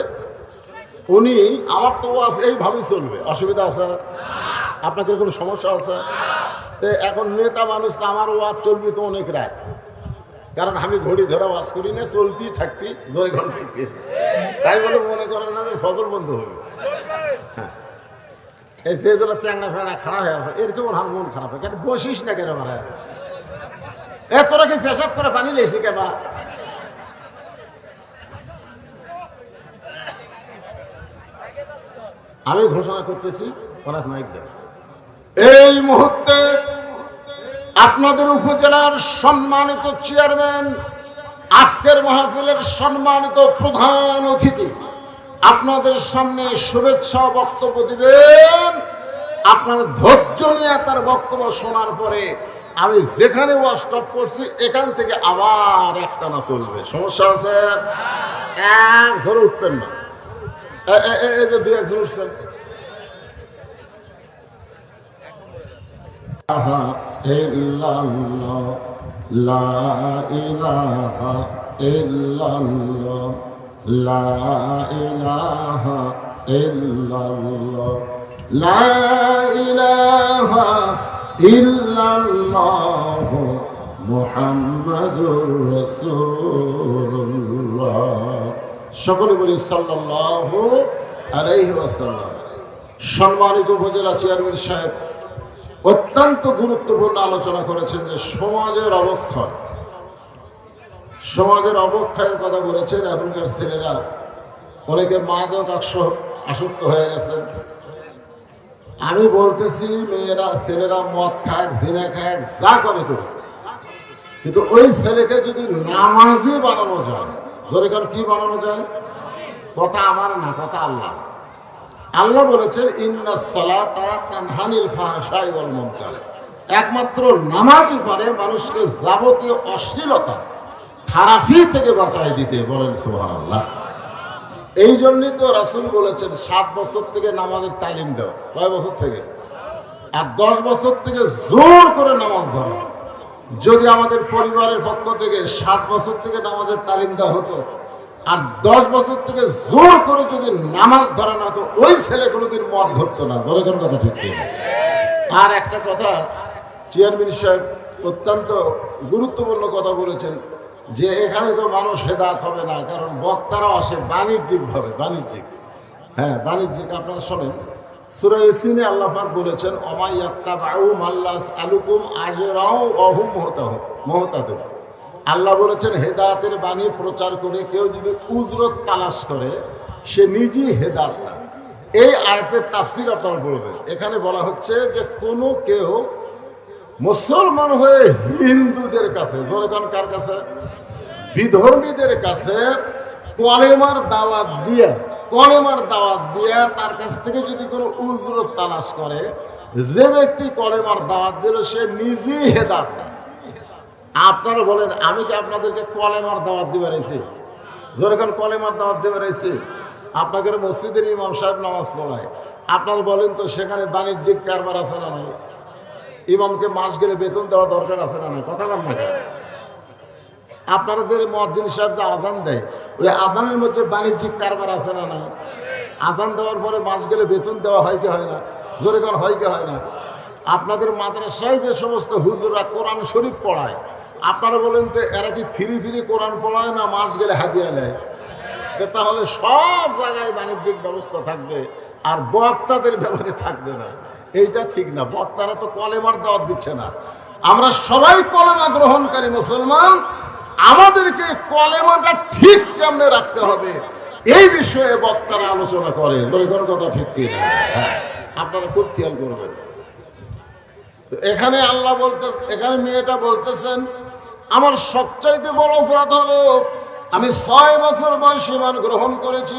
উনি আমার তো ওয়াজ এইভাবেই চলবে, অসুবিধা আছে? আপনাদের কোনো সমস্যা আছে? তো এখন নেতা মানুষ তো আমার ওয়াজ চলবে তো অনেক রাত, কারণ আমি ঘড়ি ধরে ওয়াজ করি না, চলতেই থাকবি ধরে ঘন্টা। তাই বলে মনে করেন না যে ফজর বন্ধ হবে। হ্যাঁ, এই যেগুলো চ্যাংড়া ফেঁড়া খারাপ হয়ে আছে এরকম আমার মন খারাপ হয়। কেন বসিস না কেন? মারা তোরা কি পেশাব করে পানি লিস নি কেবা? আমি ঘোষণা করতেছি অনেক মাইক দেন। এই মুহূর্তে আপনাদের উপজেলার সম্মানিত চেয়ারম্যান, আজকের মাহফিলের সম্মানিত প্রধান অতিথি আপনাদের সামনে শুভেচ্ছা বক্তব্য দিবেন। আপনার ধৈর্য নিয়ে তার বক্তব্য শোনার পরে আমি যেখানে ওয়াজ স্টপ করছি এখান থেকে আবার একটা না চলবে। সমস্যা আছে? এক ধরে উঠবেন না। এই যে 2-1 উঠছেন। ইল্লাল্লাহ লা ইলাহা ইল্লাল্লাহ লা ইলাহা ইল্লাল্লাহ লা ইলাহা ইল্লাল্লাহ মুহাম্মাদুর রাসূলুল্লাহ। সকলে বলি সাল্লাল্লাহু আলাইহি ওয়াসাল্লাম। সম্মানিত উপজেলা চেয়ারম্যান সাহেব অত্যন্ত গুরুত্বপূর্ণ আলোচনা করেছেন যে সমাজের অবক্ষয়, সমাজের অবক্ষয়ের কথা বলেছেন। এখনকার ছেলেরা অনেকে মাদক আসক্ত হয়ে গেছেন, আমি বলতেছি মেয়েরা ছেলেরা মদ খায়, জিনা খায়, যা করে করে, কিন্তু ওই ছেলেকে যদি নামাজি বানানো যায়, ধরে কারণ কি বানানো যায়? কথা আমার না, কথা আল্লাহ। আল্লাহ বলেছেন ইন্নাস সালাতা তানহানিল ফাহশাই ওয়াল মুনকার, একমাত্র নামাজই পারে মানুষকে যাবতীয় অশ্লীলতা খারাপি থেকে বাঁচাই দিতে। বলেন সুবহানাল্লাহ। এই জন্যই তো রাসূল বলেছেন 7 বছর থেকে নামাজের তালিম দাও। কয় বছর থেকে? আর 10 বছর থেকে জোর করে নামাজ ধরো। যদি আমাদের পরিবারের পক্ষ থেকে 7 বছর থেকে নামাজের তালিম দেওয়া হতো আর 10 বছর থেকে জোর করে যদি নামাজ ধরা না হতো, ওই ছেলে কোনোদিন মদ ধরতো না। ধরে কোন কথা ঠিক না? আর একটা কথা, চেয়ারম্যান সাহেব অত্যন্ত গুরুত্বপূর্ণ কথা বলেছেন যে এখানে তো মানুষ হেদায়েত হবে না, কারণ বক্তারাও আসে বাণিজ্যিকভাবে। বাণিজ্যিক, হ্যাঁ বাণিজ্যিক। আপনারা শোনেন, সূরা ইয়াসিনে আল্লাহ পাক বলেছেন অমাইয়াত্তাবাউ মাল্লাস আলুকুম আজরাও ওহুম মুহতাদুন। আল্লাহ বলেছেন হেদায়েতের বাণী প্রচার করে কেউ যদি উজরত তালাশ করে সে নিজেই হেদায়েত না। এই আয়াতের তাফসীর আপনারা পড়বেন। এখানে বলা হচ্ছে যে কোনো কেউ মুসলমান হয়ে হিন্দুদের কাছে, জোরে কোন কার কাছে? বিধর্মীদের কাছে কলেমার দাওয়াত দিয়ে তার কাছ থেকে যদি কোনো উজরত তালাশ করে, যে ব্যক্তি কলেমার দাওয়াত দিল সে নিজেই হেদায়েত না। আপনারা বলেন আমি কি আপনাদেরকে কলেমার দাওয়াত দিতে পারছি? যখন কলেমার দাওয়াত দিতে পারছি, আপনাকে মসজিদের ইমাম সাহেব নামাজ পড়ায়, আপনারা বলেন তো সেখানে বাণিজ্যিক কারবার আছে না নাই? ইমামকে মাস গেলে বেতন দেওয়া দরকার আছে না নাই? কথা বল না। আপনাদের মুয়াজ্জিন সাহেব যে আজান দেয়, ওই আজানের মধ্যে বাণিজ্যিক কারবার আছে না নাই? আজান দেওয়ার পরে মাস গেলে বেতন দেওয়া হয় কি হয় না? জোরে কোন হয় কি হয় না? আপনাদের মাদ্রাসায় যে সমস্ত হুজুররা কোরআন শরীফ পড়ায়, আপনারা বলেন তো এরা কি ফ্রি কোরআন পড়ায় না মাস গেলে হাদিয়া নেয়? তাহলে সব জায়গায় বাণিজ্যিক ব্যবস্থা থাকবে আর বক্তাদের ব্যাপারে থাকবে না। এইটা ঠিক না। বক্তারা তো কলেমার দাওয়াত দিচ্ছে না। আমরা সবাই কলেমা গ্রহণকারী মুসলমান, আমাদেরকে কলেমাটা ঠিক কেমনে রাখতে হবে এই বিষয়ে বক্তারা আলোচনা করে। কোনো কথা ঠিক কি না? আপনারা খুব খেয়াল করবেন। তো এখানে আল্লাহ এখানে মেয়েটা বলতেছেন আমার সবচাইতে বড় অপরাধ হলো আমি 6 বছর বয়সে ঈমান গ্রহণ করেছি।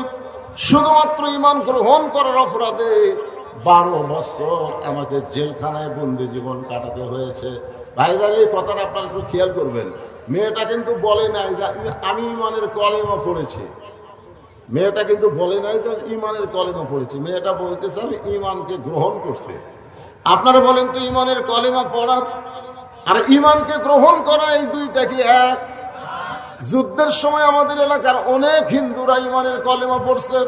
শুধুমাত্র ঈমান গ্রহণ করার অপরাধে 12 বছর আমাকে জেলখানায় বন্দি জীবন কাটাতে হয়েছে। ভাইজান এই কথাটা আপনারা একটু খেয়াল করবেন। মেয়েটা কিন্তু বলে নাই যে আমি ঈমানের কলেমা পড়েছি। মেয়েটা কিন্তু বলে নাই যে ঈমানের কলেমা পড়েছি। মেয়েটা বলতেছে আমি ঈমানকে গ্রহণ করছি। আপনারা বলেন তো ঈমানের কলেমা পড়া আর ঈমানকে গ্রহণ করা এই দুইটা কি এক? যুদ্ধের সময় আমাদের এলাকার অনেক হিন্দুরা ঈমানের কলেমা পড়ছে।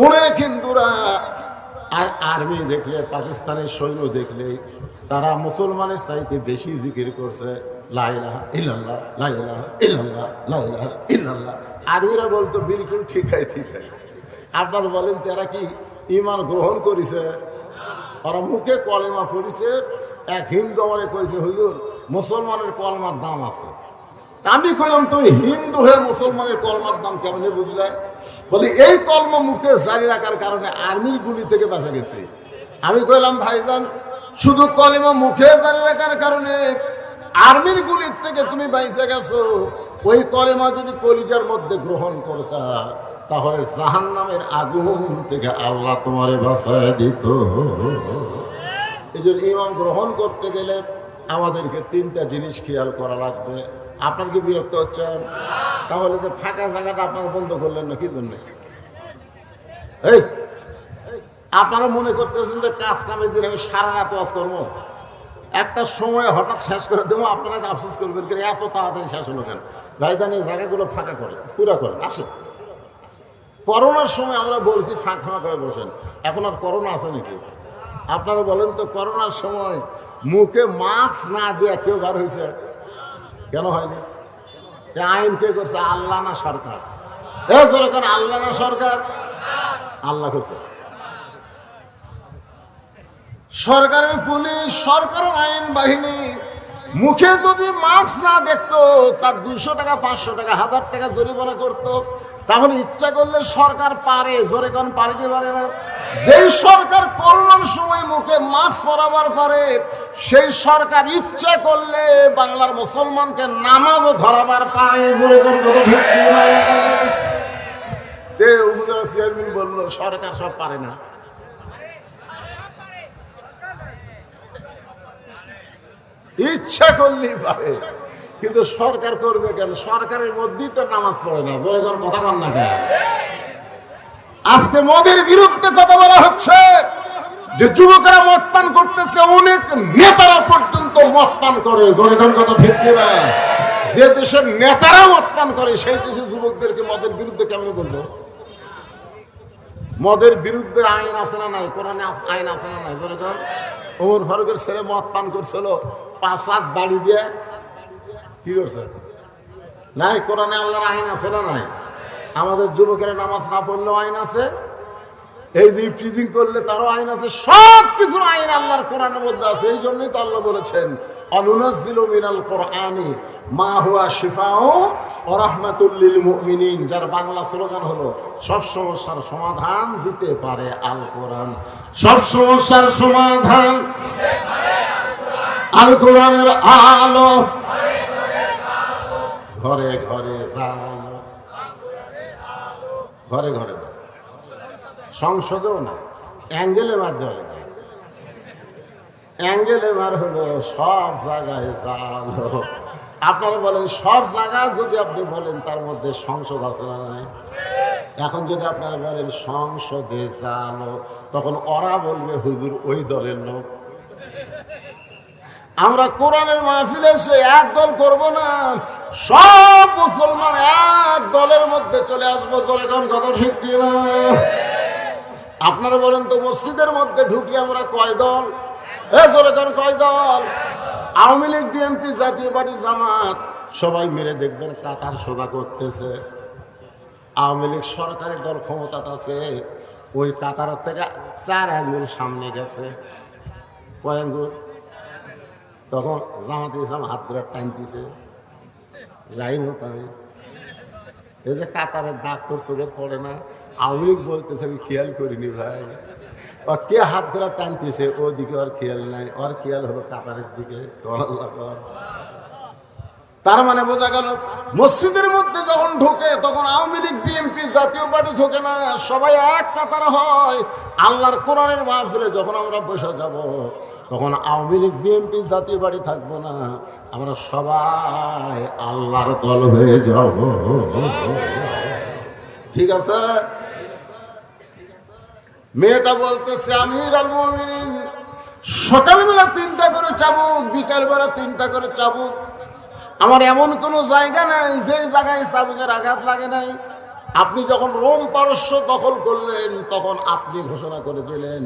অনেক হিন্দুরা আর্মি দেখলে, পাকিস্তানের সৈন্য দেখলে তারা মুসলমানের চাইতে বেশি জিকির করছে লা ইলাহা ইল্লাল্লাহ, লা ইলাহা ইল্লাল্লাহ, লা ইলাহা ইল্লাল্লাহ। আরবিরা বলতো বিলকুল ঠিক হয়। আপনারা বলেন তারা কি ঈমান গ্রহণ করেছে? ওরা মুখে কলেমা পড়েছে। এক হিন্দু আমারে কইছে হুজুর মুসলমানের কলমার দাম আছে। আমি কইলাম তুমি হিন্দু হয়ে মুসলমানের কলমার দাম কেমনে বুঝলে? বলি এই কলমা মুখে জারি রাখার কারণে আর্মির গুলি থেকে বাঁচা গেছে। আমি কইলাম ভাইজান শুধু কলেমা মুখে জারি রাখার কারণে আর্মির গুলির থেকে তুমি বাইচে গেছো। ওই কলেমা যদি কলিজার মধ্যে গ্রহণ করতা তাহলে জাহান্নামের আগুন থেকে আল্লাহ তোমারে বাঁচায় দিত। এই জন্য ঈমান গ্রহণ করতে গেলে আমাদেরকে 3টা জিনিস খেয়াল করা লাগবে। আপনার কি বিরক্ত হচ্ছেন? তাহলে তো ফাঁকা জায়গাটা আপনারা বন্ধ করলেন না কি জন্য? এই আপনারা মনে করতেছেন যে কাজ কামের দিন আমি সারা রাত ওয়াজ করবো, একটা সময় হঠাৎ শেষ করে দেবো, আপনারা আফসোস করবেন কেন এত তাড়াতাড়ি শেষ হলো কেন? ভাইজান এই জায়গাগুলো ফাঁকা করে পুরা করেন। আসে করোনার সময় আমরা বলছি ফাঁকা করে বসেন, এখন আর করোনা আছে নাকি? আপনারা বলেন তো করোনার সময় মুখে মাস্ক না দিয়ে কেউ বার হয়েছে? কেন হয়নি? আইন কে করছে? আল্লাহ না সরকার? আল্লাহ না সরকার? আল্লাহ করছে। সরকারের পুলিশ, সরকারের আইন বাহিনী মুখে যদি মাস্ক না দেখতো তার 200 টাকা, 500 টাকা, 1000 টাকা জরিমানা করতো। তাহলে ইচ্ছা করলে সরকার পারে, জোরে কোন পারে কি পারে না? যেই সরকার করোনার সময় মুখে মাস্ক পরাবার পারে, সেই সরকার ইচ্ছা করলে বাংলার মুসলমানকে নামাজও ধরাবার পারে। চেয়ারম্যান বলল সরকার সব পারে না। ইচ্ছা করলেই পারে, কিন্তু সরকার করবে কেন? সরকারের মধ্যেই তো নামাজ পড়ে না। জোরে জোরে কথা বল না কেন? আজকে মোদির বিরুদ্ধে কথা বলা হচ্ছে যে যুবকেরা মদ পান করতেছে, অনেক নেতারা পর্যন্ত মদ পান করে। জোরে জোরে কথা ঠিক কিনা? যে দেশের নেতারা মদ পান করে সেই দেশের যুবকদেরকে মদের বিরুদ্ধে কেমন বলবো? মদের বিরুদ্ধে আইন আছে না নাই? কোরআনে আইন আছে না নাই? জোরে জোরে। ওমর ফারুকের ছেলে মদ পান করছিল, 5-7 বাড়ি দিয়ে কি করছে? নাই, কোরআনে আল্লাহর আইন আছে না নাই? আমাদের যুবকেরা নামাজ না পড়লেও আইন আছে, এই যে ফ্রিজিং করলে তারও আইন আছে। সব কিছুর আইন আল্লাহর কোরআনের মধ্যে আছে। এই জন্যই তো আল্লাহ বলেছেন অনুনাজ্জিলু মিনাল কোরআনি মা হুয়া শিফাউ ওয়া রাহমাতুল লিল মুমিনিন। যার বাংলা স্লোগান হলো সব সমস্যার সমাধান দিতে পারে আল কোরআন। সব সমস্যার সমাধান আল কোরআনের আলো, ঘরে ঘরে আলো, ঘরে ঘরে না, সংসদেও না, অ্যাঙ্গেলে মার দেওয়া লাগে। অ্যাঙ্গেলে মার হলো সব জায়গায় জালো। আপনারা বলেন সব জায়গায় যদি আপনি বলেন তার মধ্যে সংসদ আছে না নাই? এখন যদি আপনারা বলেন সংসদে জালো, তখন ওরা বলবে হুজুর ওই দলের লোক। আমরা কোরআনের মাহফিলে এসে এক দল করবো না, সব মুসলমান এক দলের মধ্যে চলে আসবো। তোর এখন কথা ঠিক কিনা? আপনারা বলেন তো মসজিদের মধ্যে ঢুকলে আমরা কয় দল? কয় দল? আওয়ামী লীগ, বিএনপি, জাতীয় পার্টি, জামাত সবাই মিলে দেখবেন কাতার সোজা করতেছে। আওয়ামী লীগ সরকারি দল ক্ষমতা আছে, ওই কাতারের থেকে 4 আঙ্গুল সামনে গেছে। কয় আঙ্গুল? তখন জামাতে ইসলাম হাত ধরে টানতেছে, লাইন হতাই। এই যে কাতারের দাগ তোর চোখে পড়ে না? আওয়ামী লীগ বলতেছে আমি খেয়াল করিনি ভাই। ও কে হাত ধরে টানতেছে ওদিকে ওর খেয়াল নাই, ওর খেয়াল হলো কাতারের দিকে। তার মানে বোঝা গেল মসজিদের মধ্যে যখন ঢোকে তখন আওয়ামী লীগ, বিএনপি, জাতীয় পার্টি ঢোকে না, সবাই এক কাতার হয়। আল্লাহর কোরআনের মাহফিলে যখন আমরা বসে যাব তখন আওয়ামী লীগ, বিএনপি, জাতীয় পার্টি থাকবো না, আমরা সবাই আল্লাহর দল হয়ে যাব। ঠিক আছে? মেয়েটা বলতেছে আমির আল মুমিনিন, সকালবেলা 3টা করে চাবুক, বিকালবেলা 3টা করে চাবুক। আমার এমন কোনো জায়গা নাই যে জায়গায় চাবুকের আঘাত লাগে নাই। আপনি যখন রোম পারস্য দখল করলেন তখন আপনি ঘোষণা করে দিলেন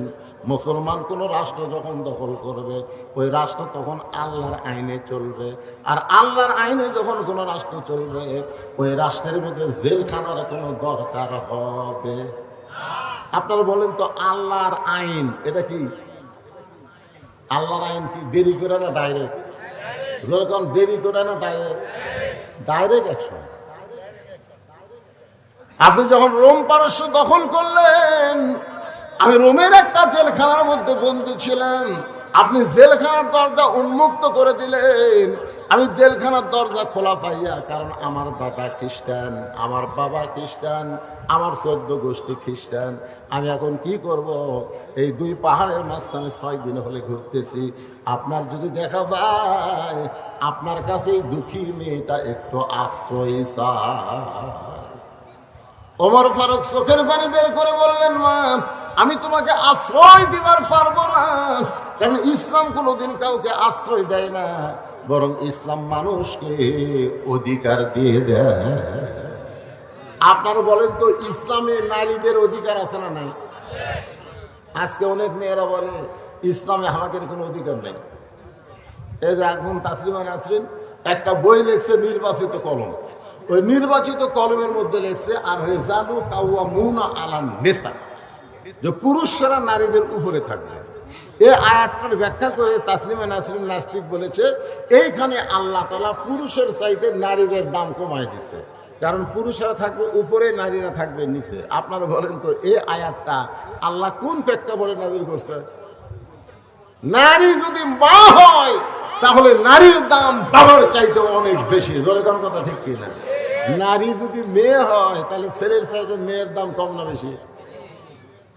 মুসলমান কোন রাষ্ট্র যখন দখল করবে ওই রাষ্ট্র তখন আল্লাহর আইনে চলবে। আর আল্লাহর আইনে যখন কোনো রাষ্ট্র চলবে ওই রাষ্ট্রের মধ্যে জেলখানার কোনো দরকার হবে। আপনারা বলেন তো আল্লাহর আইন এটা কি? আল্লাহর আইন কি দেরি করে না ডাইরেক্ট? যেরকম দেরি করে না ডাইরেক্ট? Direct action. আপনি যখন রোম পারস্য দখল করলেন, আমি রোমের একটা জেলখানার মধ্যে বন্দী ছিলাম, আপনি জেলখানার দরজা উন্মুক্ত করে দিলেন। আমি জেলখানার দরজা খোলা পাইয়া, কারণ আমার দাদা খ্রিস্টান, আমার বাবা খ্রিস্টান, আমার 14 গোষ্ঠী খ্রিস্টান। আমি এখন কি করব? এই 2 পাহাড়ের মাঝখানে 6 দিন হলে ঘুরতেছি। আপনার যদি দেখা যায় আপনার কাছে এই দুঃখী মেয়েটা একটু আশ্রয় চায়। ওমর ফারুক চোখের পানি বের করে বললেন, মা আমি তোমাকে আশ্রয় দিবার পারবো না, কারণ ইসলাম কোনোদিন কাউকে আশ্রয় দেয় না, বরং ইসলাম মানুষকে অধিকার দিয়ে দেয়। আপনারা বলেন তো ইসলামে নারীদের অধিকার আছে না নাই? আজকে অনেক মেয়েরা বলে ইসলামে আমাদের কোনো অধিকার নেই। এই যে এখন তাসলিমা নাসরিন একটা বই লিখছে নির্বাচিত কলম, ওই নির্বাচিত কলমের মধ্যে লিখছে আর রিজালু কাওয়ামুনা আলান নিসা, যে পুরুষরা নারীদের উপরে থাকবে। এই আয়াতটার ব্যাখ্যা করে তাসলিমা নাসরিন নাস্তিক বলেছে এইখানে আল্লাহ তাআলা পুরুষের চাইতে নারীদের দাম কমায় দিছে। কারণ পুরুষেরা থাকবে উপরে, নারীরা থাকবে নিচে। আপনারা বলেন তো এই আয়াতটা আল্লাহ কোন প্রেক্ষাপটে নাযিল করছে? নারী যদি মা হয় তাহলে নারীর দাম বাবার চাইতে অনেক বেশি। জোরে কোন কথা ঠিক কিনা? নারী যদি মেয়ে হয় তাহলে ছেলের চাইতে মেয়ের দাম কম না বেশি?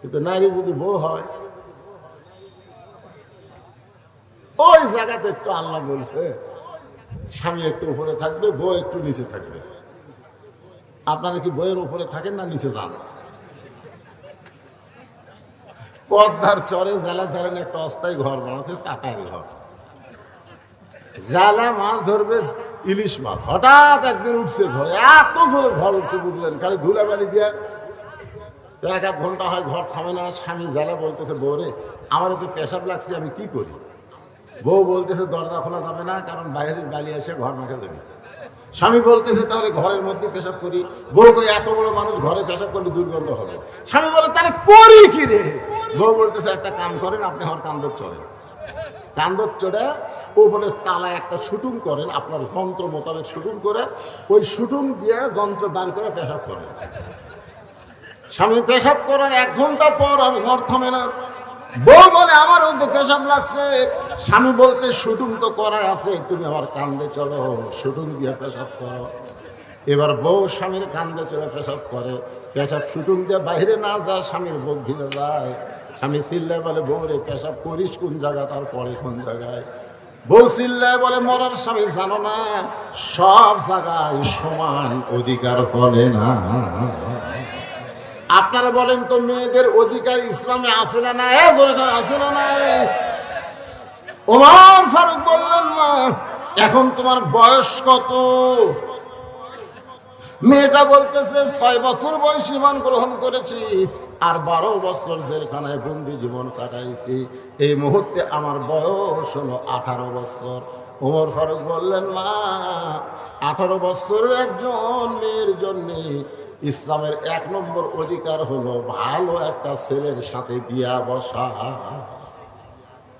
কিন্তু নারী যদি বউ হয়, ওই জায়গাতে একটু আল্লাহ বলছে স্বামী একটু উপরে থাকবে, বউ একটু নিচে থাকবে। আপনারা কি বইয়ের উপরে থাকেন না নিচে যান? পদ্মার চরে জেলা ধরেন একটা অস্থায়ী ঘর বানাচ্ছে, টাকার ঘর। জালা মাছ ধরবে, ইলিশ মাছ, হঠাৎ একদিন উঠছে ঘরে, এত জোরে ঘর উঠছে বুঝলেন, খালি ধুলাবালি দিয়ে এক আধ ঘন্টা হয় ঘর থামে না। স্বামী জালা বলতেছে, বউ রে আমার তো পেশাব লাগছে, আমি কি করি? বউ বলতেছে দরজা খোলা যাবে না, কারণ বাইরের বালি এসে ঘর মাখা দেবে। স্বামী বলতেছে তাহলে ঘরের মধ্যে পেশাব করি। বউ কই এত বড় মানুষ ঘরে পেশাব করলে দুর্গন্ধ হবে। স্বামী বলে তাহলে করি কি রে? বউ বলতেছে একটা কাম করেন, আপনি আমার কান্দর চড়েন, কান্দর চড়ে উপরে তালা একটা শুটিং করেন, আপনার যন্ত্র মোতাবেক শুটিং করে ওই শুটিং দিয়ে যন্ত্র বার করে পেশাব করেন। স্বামী পেশাব করার 1 ঘন্টা পর আর ঘর থামে না। বউ বলে আমার ওই তো পেশাব লাগছে। স্বামী বলতে শুটিং তো করা আছে, তুমি আমার কান্দে চলো, শুটিং দিয়ে পেশাব করো। এবার বউ স্বামীর কান্দে চলে পেশাব করে, পেশাব শুটিং দিয়ে বাইরে না যায়, স্বামীর বউ ভিজে যায়। স্বামী চিল্লায় বলে, বউ রে পেশাব করিস কোন জায়গা, তারপরে কোন জায়গায়? বউ চিল্লায় বলে, মরার স্বামী জানো না সব জায়গায় সমান অধিকার চলে না। আপনারা বলেন তো মেয়েদের অধিকার ইসলামে আছে না নাই? আছে না নাই? ওমর ফারুক বললেন, মা এখন তোমার বয়স কত? মেয়েটা বলতেছে 6 বছর বয়সে ঈমান গ্রহণ করেছি আর 12 বছর জেলখানায় বন্দি জীবন কাটাইছি। এই মুহূর্তে আমার বয়স হলো 18 বছর। ওমর ফারুক বললেন, মা 18 বছরের একজন মেয়ের জন্য ইসলামের 1 নম্বর অধিকার হলো ভালো একটা ছেলের সাথে বিয়া বসা।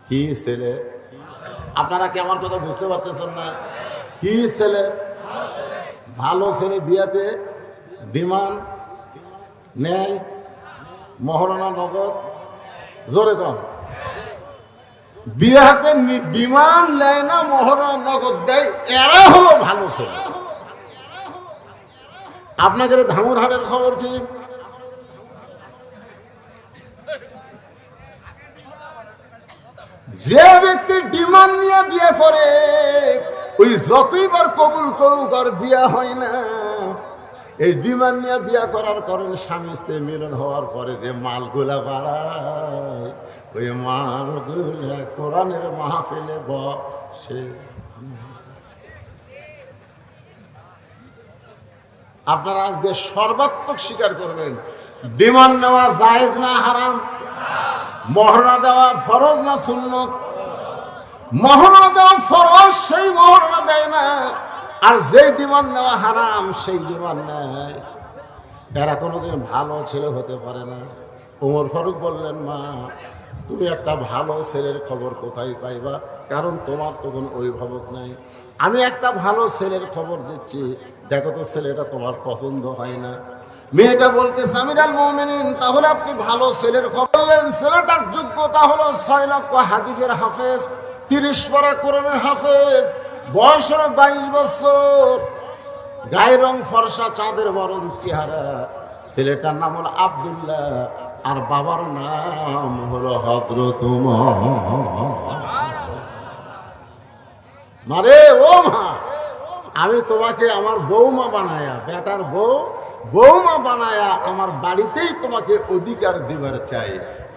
কি ছেলে? আপনারা কি আমার কথা বুঝতে পারতেছেন না? কি ছেলে? ভালো ছেলে। বিয়াতে বিমান নেয়, মহারণা নগদ। জোরে কন। বিয়াতে বিমান নেয় না, মহারণা নগদ দেয়, এরা হলো ভালো ছেলে। আপনাদের ধামুরহাটের খবর কি? যে ব্যক্তি ডিমান্ড নিয়ে বিয়ে করে ওই যতইবার কবুল করুক আর বিয়া হয় না। এই ডিমান্ড নিয়ে বিয়া করার কারণে স্বামী স্ত্রী মিলন হওয়ার পরে যে মালগুলা বাড়ায়, ওই মালগুলা কোরআনের মাহফিলে বসে। আপনারা আজকে সর্বাত্মক স্বীকার করবেন ডিমান্ড নেওয়া জায়েজ না হারাম? মহরনা দেওয়া ফরজ না সুন্নত? মহরনা দেওয়া ফরজ, সেই মহরনা দেয় না। আর যেই ডিমান্ড নেওয়া হারাম সেই ডিমান্ড নেয়। এরা কোনোদিন ভালো ছেলে হতে পারে না। ওমর ফারুক বললেন, মা তুমি একটা ভালো ছেলের খবর কোথায় পাইবা? কারণ তোমার তো কোনো অভিভাবক নাই। আমি একটা ভালো ছেলের খবর দিচ্ছি, দেখো তো ছেলেটা তোমার পছন্দ হয় না। মেয়েটা বলতেছে, আমিরুল মুমিনিন তাহলে আপনি ভালো ছেলের খবর বললেন। ছেলেটার যোগ্যতা হলো 6 লক্ষ হাদিসের হাফেজ, 30 পারা কোরআনের হাফেজ, বয়স হলো 22 বছর, গায়ের রং ফর্সা, চাঁদের বরণ চেহারা। ছেলেটার নাম হলো আব্দুল্লাহ আর বাবার নাম হলো হযরত ওমর। মারে ও মা, আমি তোমাকে আমার বৌমা বানায়া, বেটার বৌমা বানায়া আমার বাড়িতেই তোমাকে অধিকার দিবার চাই।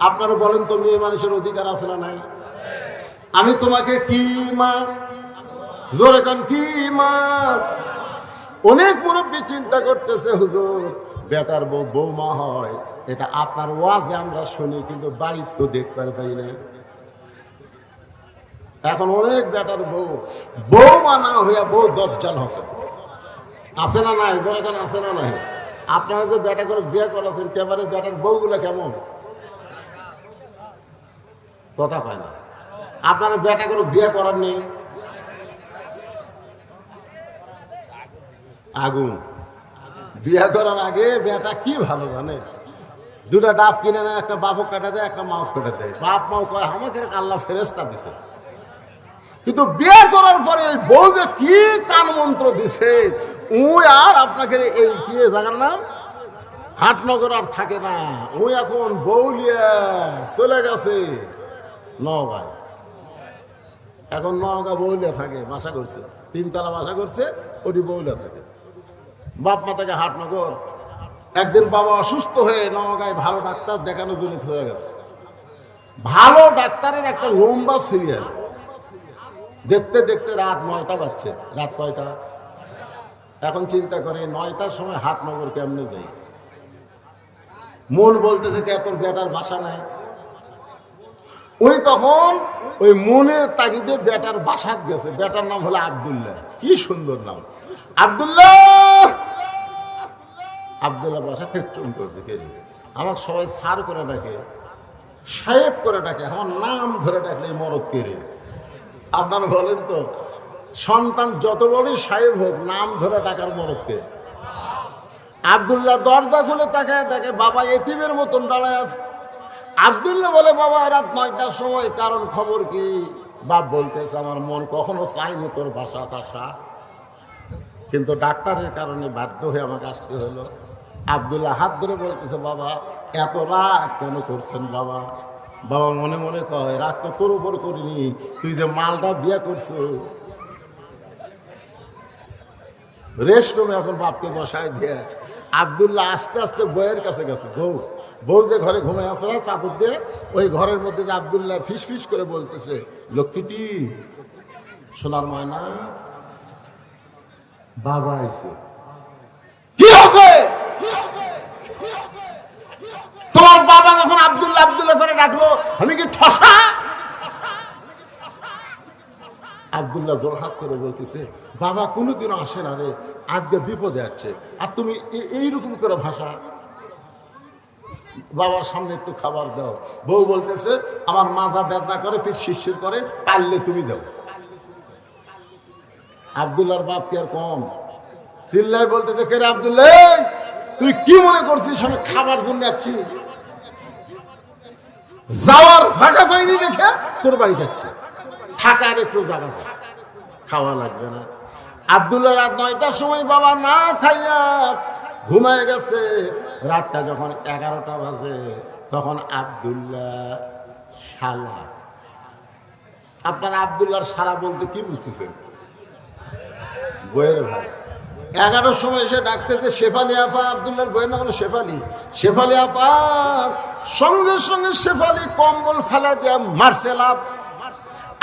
আপনারা বলেন তো মেয়ে মানুষের অধিকার আছে না নাই? আমি তোমাকে কি মা, জোরে কান, কি মা? অনেক মুরব্বী চিন্তা করতেছে, হুজুর বেটার বৌমা হয়, এটা আপনার ওয়াজে আমরা শুনি, কিন্তু বাড়ির তো দেখতে পাই না। এখন অনেক বেটার বৌমা না হইয়া বউ দজ্জাল আছে না নাই? জোরে কান, আছে না নাই? আপনারা যে বেটা করে বিয়ে করেছেন, কেবারে বেটার বউগুলা কেমন? কথা কয় না। আপনারা বেটা করে বিয়ে করার নেই? আগুন। বিয়ে করার আগে বেটা কি ভালো জানে, দুটা ডাব কিনে নেয়, একটা বাপক কাটা দেয়, একটা মাও কেটে দেয়। বাপ মাও কয় আমাকে আল্লাহ ফেরেস্তা দিছে। কিন্তু বিয়ে করার পরে এই বউ যে কি কান মন্ত্র দিছে, উই আর আপনাকে এই কি জায়গার নাম হাটনগর আর থাকে না, ওই এখন বউলিয়া চলে গেছে নওগাঁয়। এখন নওগাঁ বউলিয়া থাকে, বাসা করছে, 3 তলা বাসা করছে, ওটি বউলিয়া থাকে। বাপ মা থেকে হাটনগর। একদিন বাবা অসুস্থ হয়ে নওগাঁয় ভালো ডাক্তার দেখানোর জন্য চলে গেছে। ভালো ডাক্তারের একটা লম্বা সিরিয়াল, দেখতে দেখতে রাত 9টা বাজছে। রাত কয়টা? এখন চিন্তা করে 9টার সময় হাটনগর কেমনে যাই। মন বলতেছে কে তোর বেটার বাসা নাই। ওই তখন ওই মনের তাগিদে বেটার বাসাত গেছে। বেটার নাম হলো আব্দুল্লাহ। কি সুন্দর নাম, আব্দুল্লাহ। আব্দুল্লাহ বাসা টেকচুম করছে। কে আমার সবাই সার করে ডাকে, সাহেব করে ডাকে, আমার নাম ধরে ডাকলে মরদ কেড়ে। আপনারা বলেন তো, সন্তান যত বড়ই সাহেব হোক, নাম ধরে ডাকার মরদকে। আব্দুল্লাহ দরজা খুলে তাকায় দেখে বাবা এতিমের মতন দাঁড়ায় আছে। আব্দুল্লাহ বলে বাবা রাত 9টার সময়, কারণ খবর কি? বাপ বলতেছে আমার মন কখনো চাইনি তোর বাসা আসা, কিন্তু ডাক্তারের কারণে বাধ্য হয়ে আমাকে আসতে হলো। আব্দুল্লাহ হাত ধরে বলতেছে বাবা এত রাগ কেন করছেন বাবা? বাবা মনে মনে কয় রাগ তো তোর উপর করিনি, তুই যে মালটা বিয়ে করছো। রেস্ট রুমে এখন বাপকে বসায় দিয়ে আব্দুল্লাহ আস্তে আস্তে বউয়ের কাছে গেছে। বউ যে ঘরে ঘুমায় আসে না চাদর দিয়ে, ওই ঘরের মধ্যে যে আব্দুল্লাহ ফিস ফিস করে বলতেছে, লক্ষ্মীটি সোনার ময়না বাবা এসে। কি আছে তোমার বাবা যখন আব্দুল্লাহ আব্দুল্লাহ করে ডাকলো, আমি কি ঠসা? আব্দুল্লাহ জোরহাত করে বলতেছে বাবা কোনোদিনও আসে না রে, আজকে বিপদে আছে, আর তুমি এইরকম করে ভাষা। বাবার সামনে একটু খাবার দাও। বউ বলতেছে আমার মাথা ব্যথা করে, পিঠ শিরশির করে, পারলে তুমি দাও। আব্দুল্লাহর বাপ কি আর কম, চিল্লায় বলতেছে কে রে আব্দুল্লাহ, তুই কি মনে করছিস আমি খাবার জন্য যাচ্ছি? যাওয়ার জায়গা পাইনি দেখে তোর বাড়ি যাচ্ছি, থাকার একটু জায়গা পাই, খাওয়া লাগবে না। আব্দুল্লাহ রাত 9টার সময় বাবা না খাইয়া ঘুমায় গেছে। রাতটা যখন 11টা বাজে, তখন আব্দুল্লাহ শালা। আপনারা আব্দুল্লাহর শালা বলতে কি বুঝতেছেন? বইয়ের ভাই। 11টার সময় এসে ডাকতেছে শেফালি আপা, আব্দুল্লাহর বইয়ের নাম হলো শেফালি। শেফালি আপা, সঙ্গে সঙ্গে শেফালি কম্বল ফেলা দিয়া মারছে লাভ।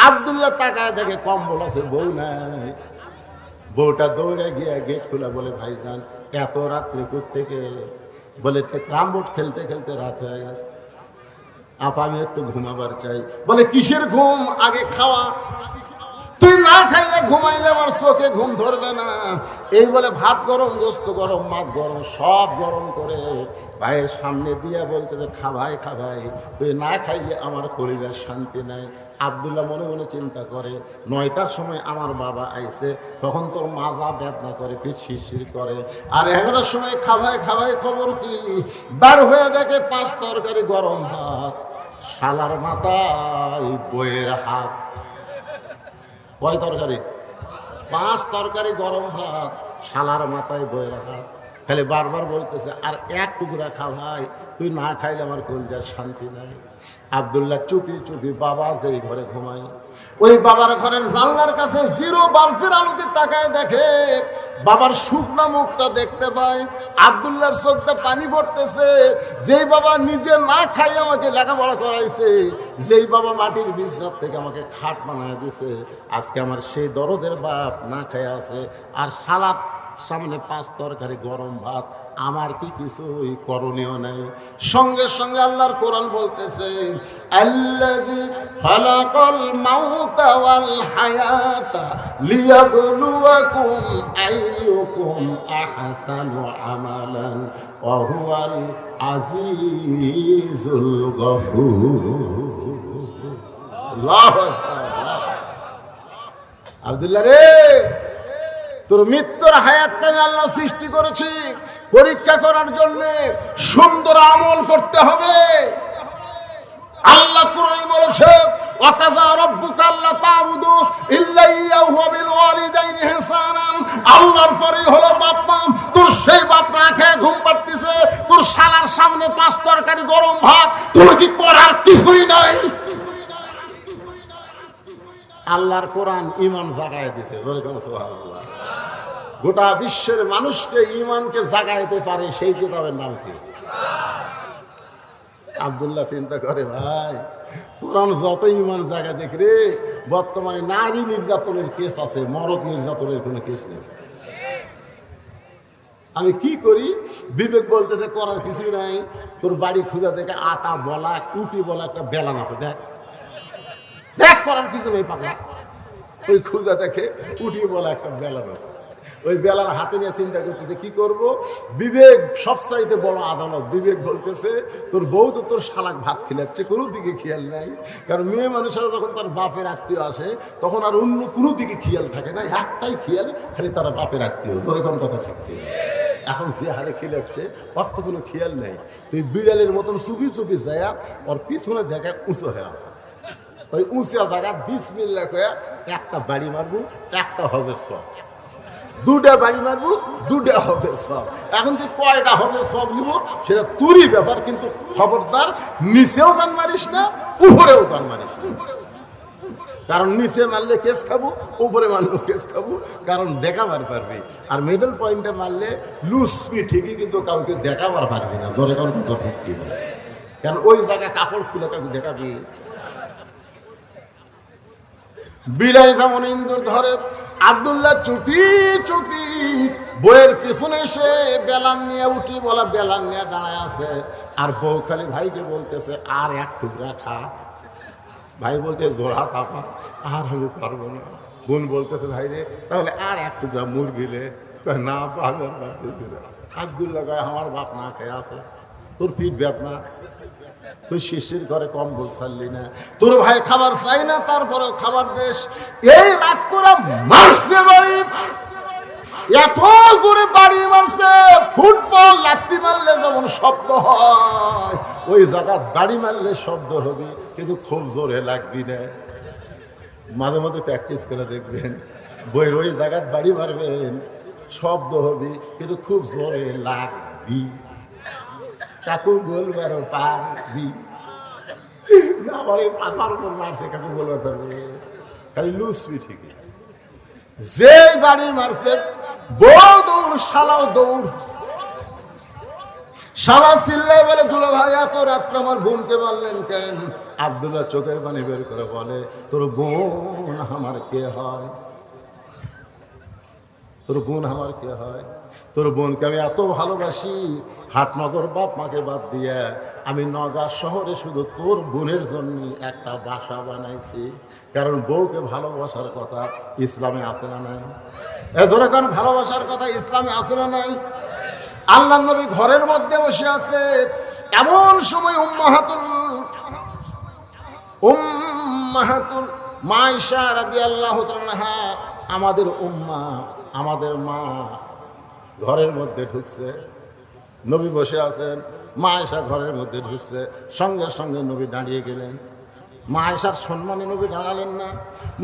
আব্দুল্লাহ তাকায় দেখে কম্বল আছে, বউ নাই। বউটা দৌড়ে গিয়ে গেট খোলা, বলে ভাইজান এত রাত্রে কোত্থেকে? বলে ক্রাম বোর্ড খেলতে খেলতে রাত হয়ে গেছে, আপা আমি একটু ঘুমাবার চাই। বলে কিসের ঘুম, আগে খাওয়া। তুই না খাইলে ঘুমাইলে আমার চোখে ঘুম ধরবে না। এই বলে ভাত গরম, গোস্ত গরম, মাছ গরম, সব গরম করে ভাইয়ের সামনে দিয়ে বলতে যে খাভাই খাভাই, তুই না খাইলে আমার কলিজার শান্তি নাই। আব্দুল্লাহ মনে মনে চিন্তা করে 9টার সময় আমার বাবা আইছে, তখন তোর মাজা বেদনা করে, পিঠ শিরশির করে, আর 11টার সময় খাভাই খাভাই খবর কি? বার হয়ে দেখে 5 তরকারি গরম ভাত, শালার মাথায় বইয়ের হাত। কয় তরকারি? 5 তরকারি গরম ভাত, শালার মাথায় বইয়ের হাত। খালি বারবার বলতেছে আর এক টুকরা খা ভাই, তুই না খাইলে আমার কলিজার শান্তি নাই। আব্দুল্লাহ চুপি চুপি বাবা যেই ঘরে ঘুমায়, ওই বাবার ঘরের জানলার কাছে 0 বাল্বের আলোতে তাকায় দেখে বাবার শুকনা মুখটা দেখতে পায়। আব্দুল্লাহর চোখটা পানি পড়তেছে। যেই বাবা নিজে না খাই আমাকে লেখাপড়া করাইছে, যেই বাবা মাটির বিছনার থেকে আমাকে খাট বানায় দিছে, আজকে আমার সেই দরদের বাপ না খায় আছে, আর সালাদ সামনে 5 তরকারি গরম ভাত, আমার কি কিছুই করণীয় নাই। সঙ্গে সঙ্গে আল্লাহর কোরআন বলতেছে আল্লাযী খালাকাল মাউতা ওয়াল হায়াতা লিয়াবলুয়াকুম আইয়ুকুম আহসানু আমালান ওয়া হুয়াল আজিজুল গফুর। আল্লাহু আকবার। আব্দুল্লাহ রে, তোর মৃত্যুর হায়াতকে আমি আল্লাহ সৃষ্টি করেছি পরীক্ষা করার জন্য, সুন্দর আমল করতে হবে। আল্লাহ কোরআনে বলেছে ওয়াকাযা রাব্বুকা আল্লা তা'বুদু ইল্লা ইয়্যাহু ওয়া বিল ওয়ালিদাইনি ইহসানান। আল্লাহর পরেই হলো বাপ মা। তোর সেই বাপ না খেয়ে ঘুম পাড়তেছে, তোর শালার সামনে 5 তরকারি গরম ভাত, তোর কি করার কিছুই নাই? আল্লাহর কোরআন ঈমান জাগায় দিয়েছে, জোরে বলো সুবহানাল্লাহ। গোটা বিশ্বের মানুষকে ঈমানকে জাগাইতে পারে সেই কিতাবের নাম কি? আব্দুল্লাহ চিন্তা করে, ভাই কোরআন যত ঈমান জায়গা দেখ রে, বর্তমানে নারী নির্যাতনের কেস আছে, মরদ নির্যাতনের কোনো কেস নেই। আমি কি করি? বিবেক বলতেছে করার কিছুই নাই। তোর বাড়ি খুঁজে দেখে আটা বলা কুটি বলা একটা বেলান আছে, দেখ দেখ করার কিছু নেই পাগলা। ওই খুঁজা দেখে উঠি বলা একটা বেলান আছে, ওই বেলার হাতে নিয়ে চিন্তা করতেছে কি করব। বিবেক সবচাইতে বড় আদালত। বিবেক বলতেছে তোর বউ তো তোর শালাক ভাত খিলাচ্ছে, কোনো দিকে খেয়াল নাই। কারণ মেয়ে মানুষেরা যখন তার বাপের আত্মীয় আসে তখন আর অন্য কোনো দিকে খেয়াল থাকে না, একটাই খেয়াল, খালি তারা বাপের আত্মীয়। যেরকম কথা ঠিক খেয়াল। এখন যে হারে খেলাচ্ছে ওর তো কোনো খেয়াল নেই। তুই বিড়ালের মতন চুপি চুপি যায় ওর পিছনে দেখে উঁচু হয়ে আছে, ওই উঁচা জায়গা বিসমিল্লাহ কয়ে একটা বাড়ি মারবো, একটা হজের সব। দুটা বাড়ি মারবো, দুটা হজের সব। এখন তুই কয়টা হজের সব নিব সেটা তোরই ব্যাপার, কিন্তু খবরদার নিচেও জান মারিস না, উপরেও জান মারিস না। কারণ নিচে মারলে কেস খাবো, উপরে মারলেও কেস খাবো, কারণ দেখাবার পারবি। আর মিডল পয়েন্টে মারলে লুসবি ঠিকই, কিন্তু কাউকে দেখাবার পারবি না। ধরে কারণ ঠিক কি, কারণ ওই জায়গায় কাপড় খুলে কাউকে দেখাবি। বিলাই যেমন ইন্দুর ধরে, আব্দুল্লাহ চুপি চুপি বইয়ের পিছনে এসে বেলান নিয়ে উঠি বলা বেলান নিয়ে দাঁড়ায় আছে। আর বউ খালি ভাইকে বলতেছে আর এক টুকরা খা। ভাই বলতে জোড়া পাপা, আর আমি পারবো না। বোন বলতেছে ভাই রে তাহলে আর এক টুকরা মুরগিলে, না পাগল। আব্দুল্লাহ গায়ে আমার বাপ না খেয়ে আছে, তোর পিঠ ব্যাপ না, তুই শিশির ঘরে কম্বল ছাড়লি না, তোর ভাই খাবার চাই না তারপরেও খাবার দেশ। এই রাগ করে মারছে বাড়ি, এত জোরে বাড়ি মারছে, ফুটবল লাত্তি মারলে যেমন শব্দ হয় ওই জায়গা বাড়ি মারলে শব্দ হবে, কিন্তু খুব জোরে লাগবি না। মাঝে মাঝে প্র্যাকটিস করে দেখবেন, বইয়ের ওই জায়গায় বাড়ি মারবেন, শব্দ হবে কিন্তু খুব জোরে লাগবি। কাকু বলবার পারবি না, আমার এই পাতার উপর মারছে, কাকু বলবার পারবে, খালি লুসবি ঠিকই। যে বাড়ি মারছে বউ দৌড়, শালাও দৌড়। শালা চিল্লায় বলে দুলা ভাই এত রাত্রে আমার বোনকে মারলেন কেন? আব্দুল্লাহ চোখের পানি বের করে বলে তোর বোন আমার কে হয়? তোর বোন আমার কে হয়? তোর বোনকে আমি এত ভালোবাসি, হাটনগর বাপ মাকে বাদ দিয়ে আমি নগা শহরে শুধু তোর বোনের জন্য একটা বাসা বানাইছি। কারণ বউকে ভালোবাসার কথা ইসলামে আছে না নাই? এজন্য ভালোবাসার কথা ইসলামে আছে না নাই? আল্লাহ নবী ঘরের মধ্যে বসে আছে, এমন সময় উম্মাহাতুল মা আয়েশা রাদিয়াল্লাহু তাআলা, আমাদের উম্মা, আমাদের মা ঘরের মধ্যে ঢুকছে। নবী বসে আছেন, মা আয়েশা ঘরের মধ্যে ঢুকছে, সঙ্গে সঙ্গে নবী দাঁড়িয়ে গেলেন। মা আয়েশার সম্মানে নবী দাঁড়ালেন না,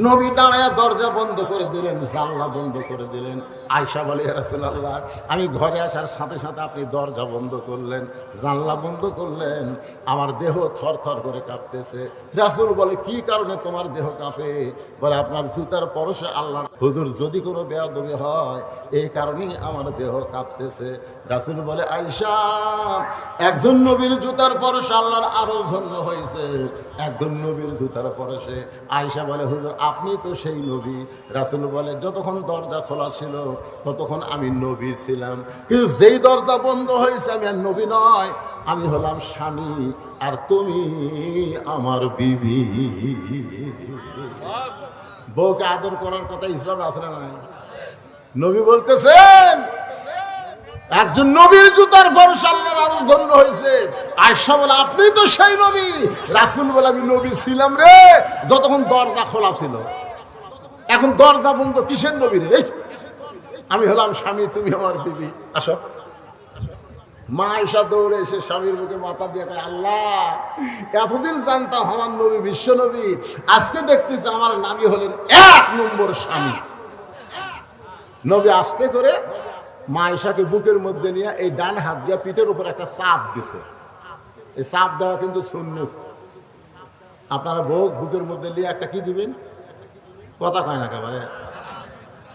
নবী দাঁড়ায় দরজা বন্ধ করে দিলেন, জানলা বন্ধ করে দিলেন। আয়েশা বলে ইয়া রাসূলুল্লাহ, আমি ঘরে আসার সাথে সাথে আপনি দরজা বন্ধ করলেন, জানলা বন্ধ করলেন, আমার দেহ থর থর করে কাঁপতেছে। রাসূল বলে কি কারণে তোমার দেহ কাঁপে? বলে আপনার জুতার পরশে আল্লাহ। হুজুর যদি কোনো বেয়াদবি হয় এই কারণেই আমার দেহ কাঁপতেছে। রাসূল বলে আয়েশা, একজন নবীর জুতার পরশে আল্লাহর আরো ধন্য হয়েছে, একজন নবীর জুতার পরশে। আয়েশা বলে হুজুর আপনি তো সেই নবী। রাসূল বলে যতক্ষণ দরজা খোলা ছিল ততক্ষণ আমি নবী ছিলাম, কিন্তু যেই দরজা বন্ধ হয়েছে আমি আর নবী নয়, আমি হলাম স্বামী আর তুমি আমার বিবি। বউকে আদর করার কথা ইসলামে আছে না নাই? নবী বলতেছেন একজন নবীর জুতার ভরসা আল্লাহর আরো ধন্য হয়েছে। আয়েশা বলে আপনি তো সেই নবী। রাসূল বলে আমি নবী ছিলাম রে যতক্ষণ দরজা খোলা ছিল, এখন দরজা বন্ধ, কিসের নবী রে? আমি হলাম স্বামী, তুমি আমার বিবি, আসো। মা আয়েশা দৌড়ে এসে স্বামীর বুকে মাথা দিয়ে কয়, আল্লাহ, এতদিন জানতাম আমার নবী বিশ্ব নবী, আজকে দেখতেছি আমার নাবি হলেন 1 নম্বর স্বামী। নবী আস্তে করে মা আয়েশাকে বুকের মধ্যে নিয়ে এই ডান হাত দিয়ে পিঠের উপর একটা চাপ দিছে। এই চাপ দেওয়া কিন্তু সুন্নত। আপনারা বুকের মধ্যে নিয়ে একটা কি দিবেন, কথা কয় না একেবারে।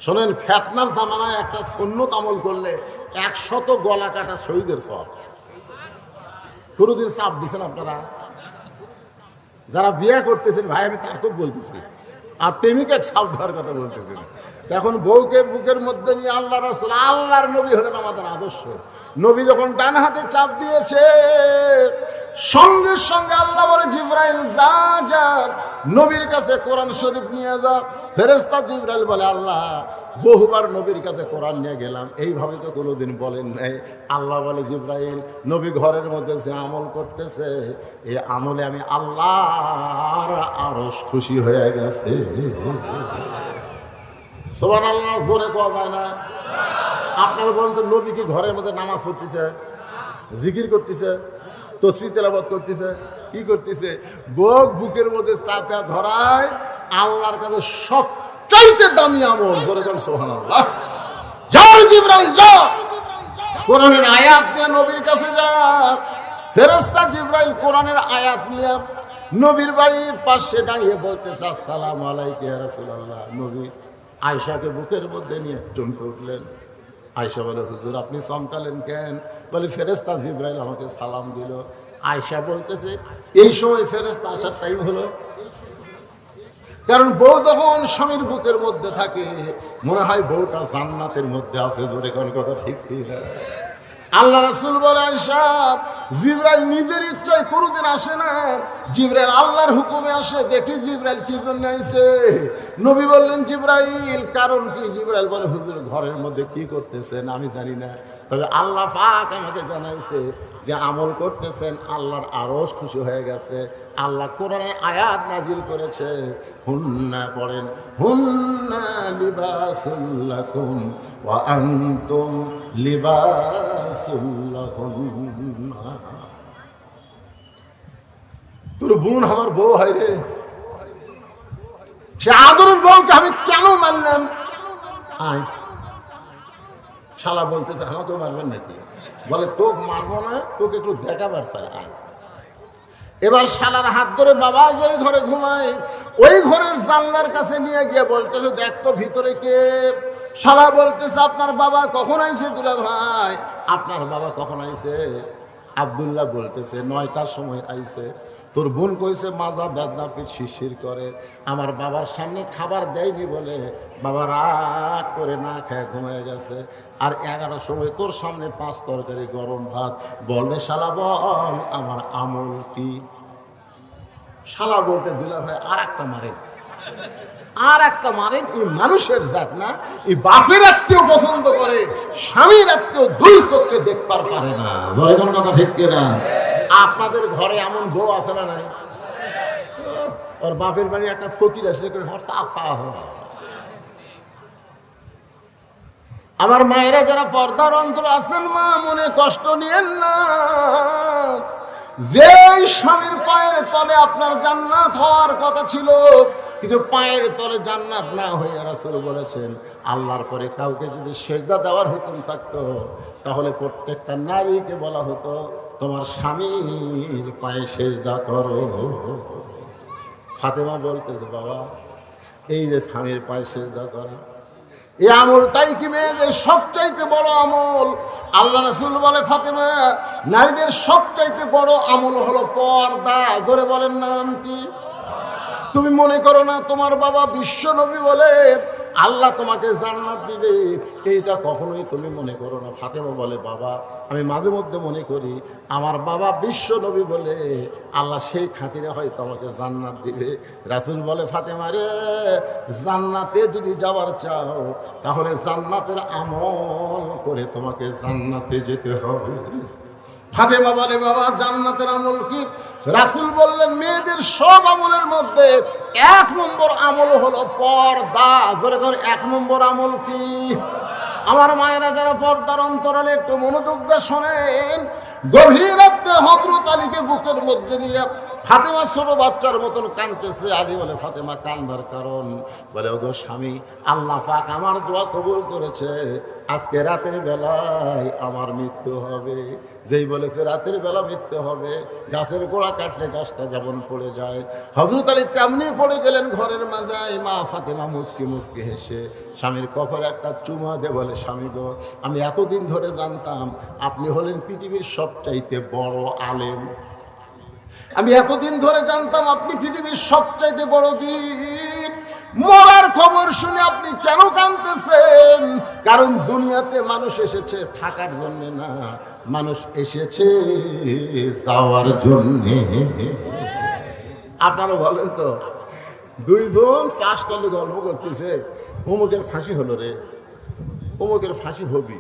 শোনেন, ফেতনার জামানায় একটা সুন্নত আমল করলে 100 গলা কাটা শহীদের সব। কোনদিন চাপ দিচ্ছেন আপনারা? যারা বিয়ে করতেছেন ভাই, আমি তার খুব বলতেছি, আর প্রেমিকা চাপ দেওয়ার কথা বলতেছেন। এখন বউকে বুকের মধ্যে নিয়ে আল্লাহ রাসূল, আল্লাহর নবী হলেন আমাদের আদর্শ। নবী যখন ডান হাতে চাপ দিয়েছে, সঙ্গে সঙ্গে আল্লাহ বলে, জিবরাইল যা যা নবীর কাছে কোরআন শরীফ নিয়ে যা। ফেরেশতা জিবরাইল বলে, আল্লাহ বহুবার নবীর কাছে কোরআন নিয়ে গেলাম, এইভাবে তো কোনোদিন বলেন নাই। আল্লাহ বলে, জিবরাইল, নবী ঘরের মধ্যে যে আমল করতেছে, এই আমলে আমি আল্লাহর আরশ খুশি হয়ে গেছে। সুবহানাল্লাহ, জোরে কোয়া যায় না? আপনারা বলেন তো, নবী কি ঘরের মধ্যে নামাজ পড়তেছে, জিকির করতেছে, তাসবিহ তেলাওয়াত করতেছে, কি করতেছে? বুকের মধ্যে চাপা ধরায় আল্লাহর কাছে সবচাইতে দামি আমল। জোরে বলেন সুবহানাল্লাহ। যাও জিবরাইল, যাও, কোরআনের আয়াত নিয়ে নবীর কাছে যা। ফেরেশতা জিবরাইল কোরআনের আয়াত নিয়ে নবীর বাড়ির পাশে দাঁড়িয়ে বলতেছে, আসসালামু আলাইকা ইয়া রাসূলুল্লাহ। নবী আয়েশাকে বুকের মধ্যে নিয়ে চমকে উঠলেন। আয়েশা বলে, হুজুর আপনি চমকালেন কেন? বলে, ফেরেশতা জিবরাইল আমাকে সালাম দিল। আয়েশা বলতেছে, এই সময় ফেরেশতা আসার টাইম হলো। কারণ বউ যখন স্বামীর বুকের মধ্যে থাকে, মনে হয় বউটা জান্নাতের মধ্যে আছে। জোরে কোন কথা ঠিক না? আল্লাহ রাসূল বলে, আয়েশা, জিবরাইল নিজের ইচ্ছায় কোনোদিন আসে না, জিবরাইল আল্লাহর হুকুমে আসে। দেখি জিবরাইল কি জন্য আইছে। নবী বললেন, জিবরাইল কারণ কি? জিবরাইল বলে, হুজুর ঘরের মধ্যে কি করতেছেন আমি জানি না, তবে আল্লাহ পাক আমাকে জানাইছে যে আমল করতেছেন, আল্লাহর আরশ খুশি হয়ে গেছে। আল্লাহ কোরআনের আয়াত নাজিল করেছে, হুন্না পড়েন, হুন্না লিবাসুল লাকুম ওয়া আনতুম লিবাসুল লাহুম। তোর বোন আমার বউ হয় রে, সে আদরের বউকে আমি কেন মারলাম? আয় শালা বলতেছে, আমাকেও মারবেন নাকি? বলে, তোকে মারবো না, তোকে একটু দেখাবার চাই। এবার শালার হাত ধরে বাবা যেই ঘরে ঘুমায় ওই ঘরের জানলার কাছে নিয়ে গিয়ে বলতেছে, দেখ তো ভিতরে কে। শালা বলতেছে, আপনার বাবা কখন আইছে? দুলা ভাই, আপনার বাবা কখন আইছে? আব্দুল্লাহ বলতেছে, 9টার সময় আইছে। তোর বোন কইছে মাজা বেদনা পিঠ শিরশির করে, আমার বাবার সামনে খাবার দেয়নি বলে বাবা রাগ করে না খেয়ে ঘুমিয়ে গেছে। আর 11টার সময় তোর সামনে 5 তরকারি গরম ভাত। বলবে, শালা বল আমার আমল কি? শালা বলতে, দুলা ভাই আর একটা মারেন, আর একটা মারেন। এই মানুষের জাত না, এই বাপের আত্মীয় পছন্দ করে, স্বামীর আত্মীয় 2 চোখে দেখবার পারে না। ধরে কোন কথা ঠিক কিনা? আপনাদের ঘরে এমন বউ আছে না নাই? ওর বাপের বাড়ি একটা ফকির আসলে আমার মায়েরা যারা পর্দার অন্তর আছেন, মা মনে কষ্ট নিয়েন না। যে স্বামীর পায়ের তলে আপনার জান্নাত হওয়ার কথা ছিল, কিন্তু পায়ের তলে জান্নাত না হয়ে রাসূল বলেছেন, আল্লাহর পরে কাউকে যদি সেজদা দেওয়ার হুকুম থাকতো, তাহলে প্রত্যেকটা নারীকে বলা হতো, তোমার স্বামীর পায়ে সেজদা করো। ফাতেমা বলতেছে, বাবা এই যে স্বামীর পায়ে সেজদা করা, এই আমলটাই কি মেয়েদের সবচাইতে বড় আমল? আল্লাহ রাসূল বলে, ফাতেমা, নারীদের সবচাইতে বড় আমল হলো পর্দা। ধরে বলেন, নাম কি? তুমি মনে করো না তোমার বাবা বিশ্ব নবী বলে আল্লাহ তোমাকে জান্নাত দিবে, এইটা কখনোই তুমি মনে করো না। ফাতেমা বলে, বাবা আমি মাঝে মধ্যে মনে করি আমার বাবা বিশ্ব নবী বলে আল্লাহ সেই খাতিরে হয় তোমাকে জান্নাত দিবে। রাসূল বলে, ফাতেমা রে, জান্নাতে যদি যাওয়ার চাও তাহলে জান্নাতের আমল করে তোমাকে জান্নাতে যেতে হবে। ফাতেমা বলে, বাবা জান্নাতের আমল কি? রাসূল বললেন, মেয়েদের সব আমলের মধ্যে 1 নম্বর আমল হলো পর্দা। ধরে ধরে 1 নম্বর আমল কি? আমার মায়েরা যারা পর্দার অন্তরালে একটু মনোযোগ দিয়ে শোনেন, গভীর রাত্রে হযরত আলীকে বুকের মধ্যে নিয়ে ফাতেমা ছোট বাচ্চার মতন কাঁদতেছে। আলী বলে, ফাতেমা কান্দার কারণ? বলে, ওগো স্বামী, আল্লাহ পাক আমার দোয়া কবুল করেছে, আজকে রাতের বেলায় আমার মৃত্যু হবে। যেই বলেছে রাতের বেলা মৃত্যু হবে, গাছের গোড়া কাটলে গাছটা যেমন পড়ে যায়, হযরত আলী তেমনি পড়ে গেলেন ঘরের মাঝায়। মা ফাতেমা মুচকি মুচকি হেসে স্বামীর কপালে একটা চুমা দিয়ে বলে, স্বামী গো, আমি এতদিন ধরে জানতাম আপনি হলেন পৃথিবীর সবচাইতে বড় আলেম। আমি এতদিন ধরে জানতাম আপনি পৃথিবীর সবচাইতে বড় বীর। মরার খবর শুনে আপনি কেন কাঁদতেছেন? কারণ দুনিয়াতে মানুষ এসেছে থাকার জন্য না, মানুষ এসেছে যাওয়ার জন্য। আপনারা বলেন তো, দুইজন চাষটালে গল্প করতেছে, অমুকের ফাঁসি হলো রে, অমুকের ফাঁসি হবি।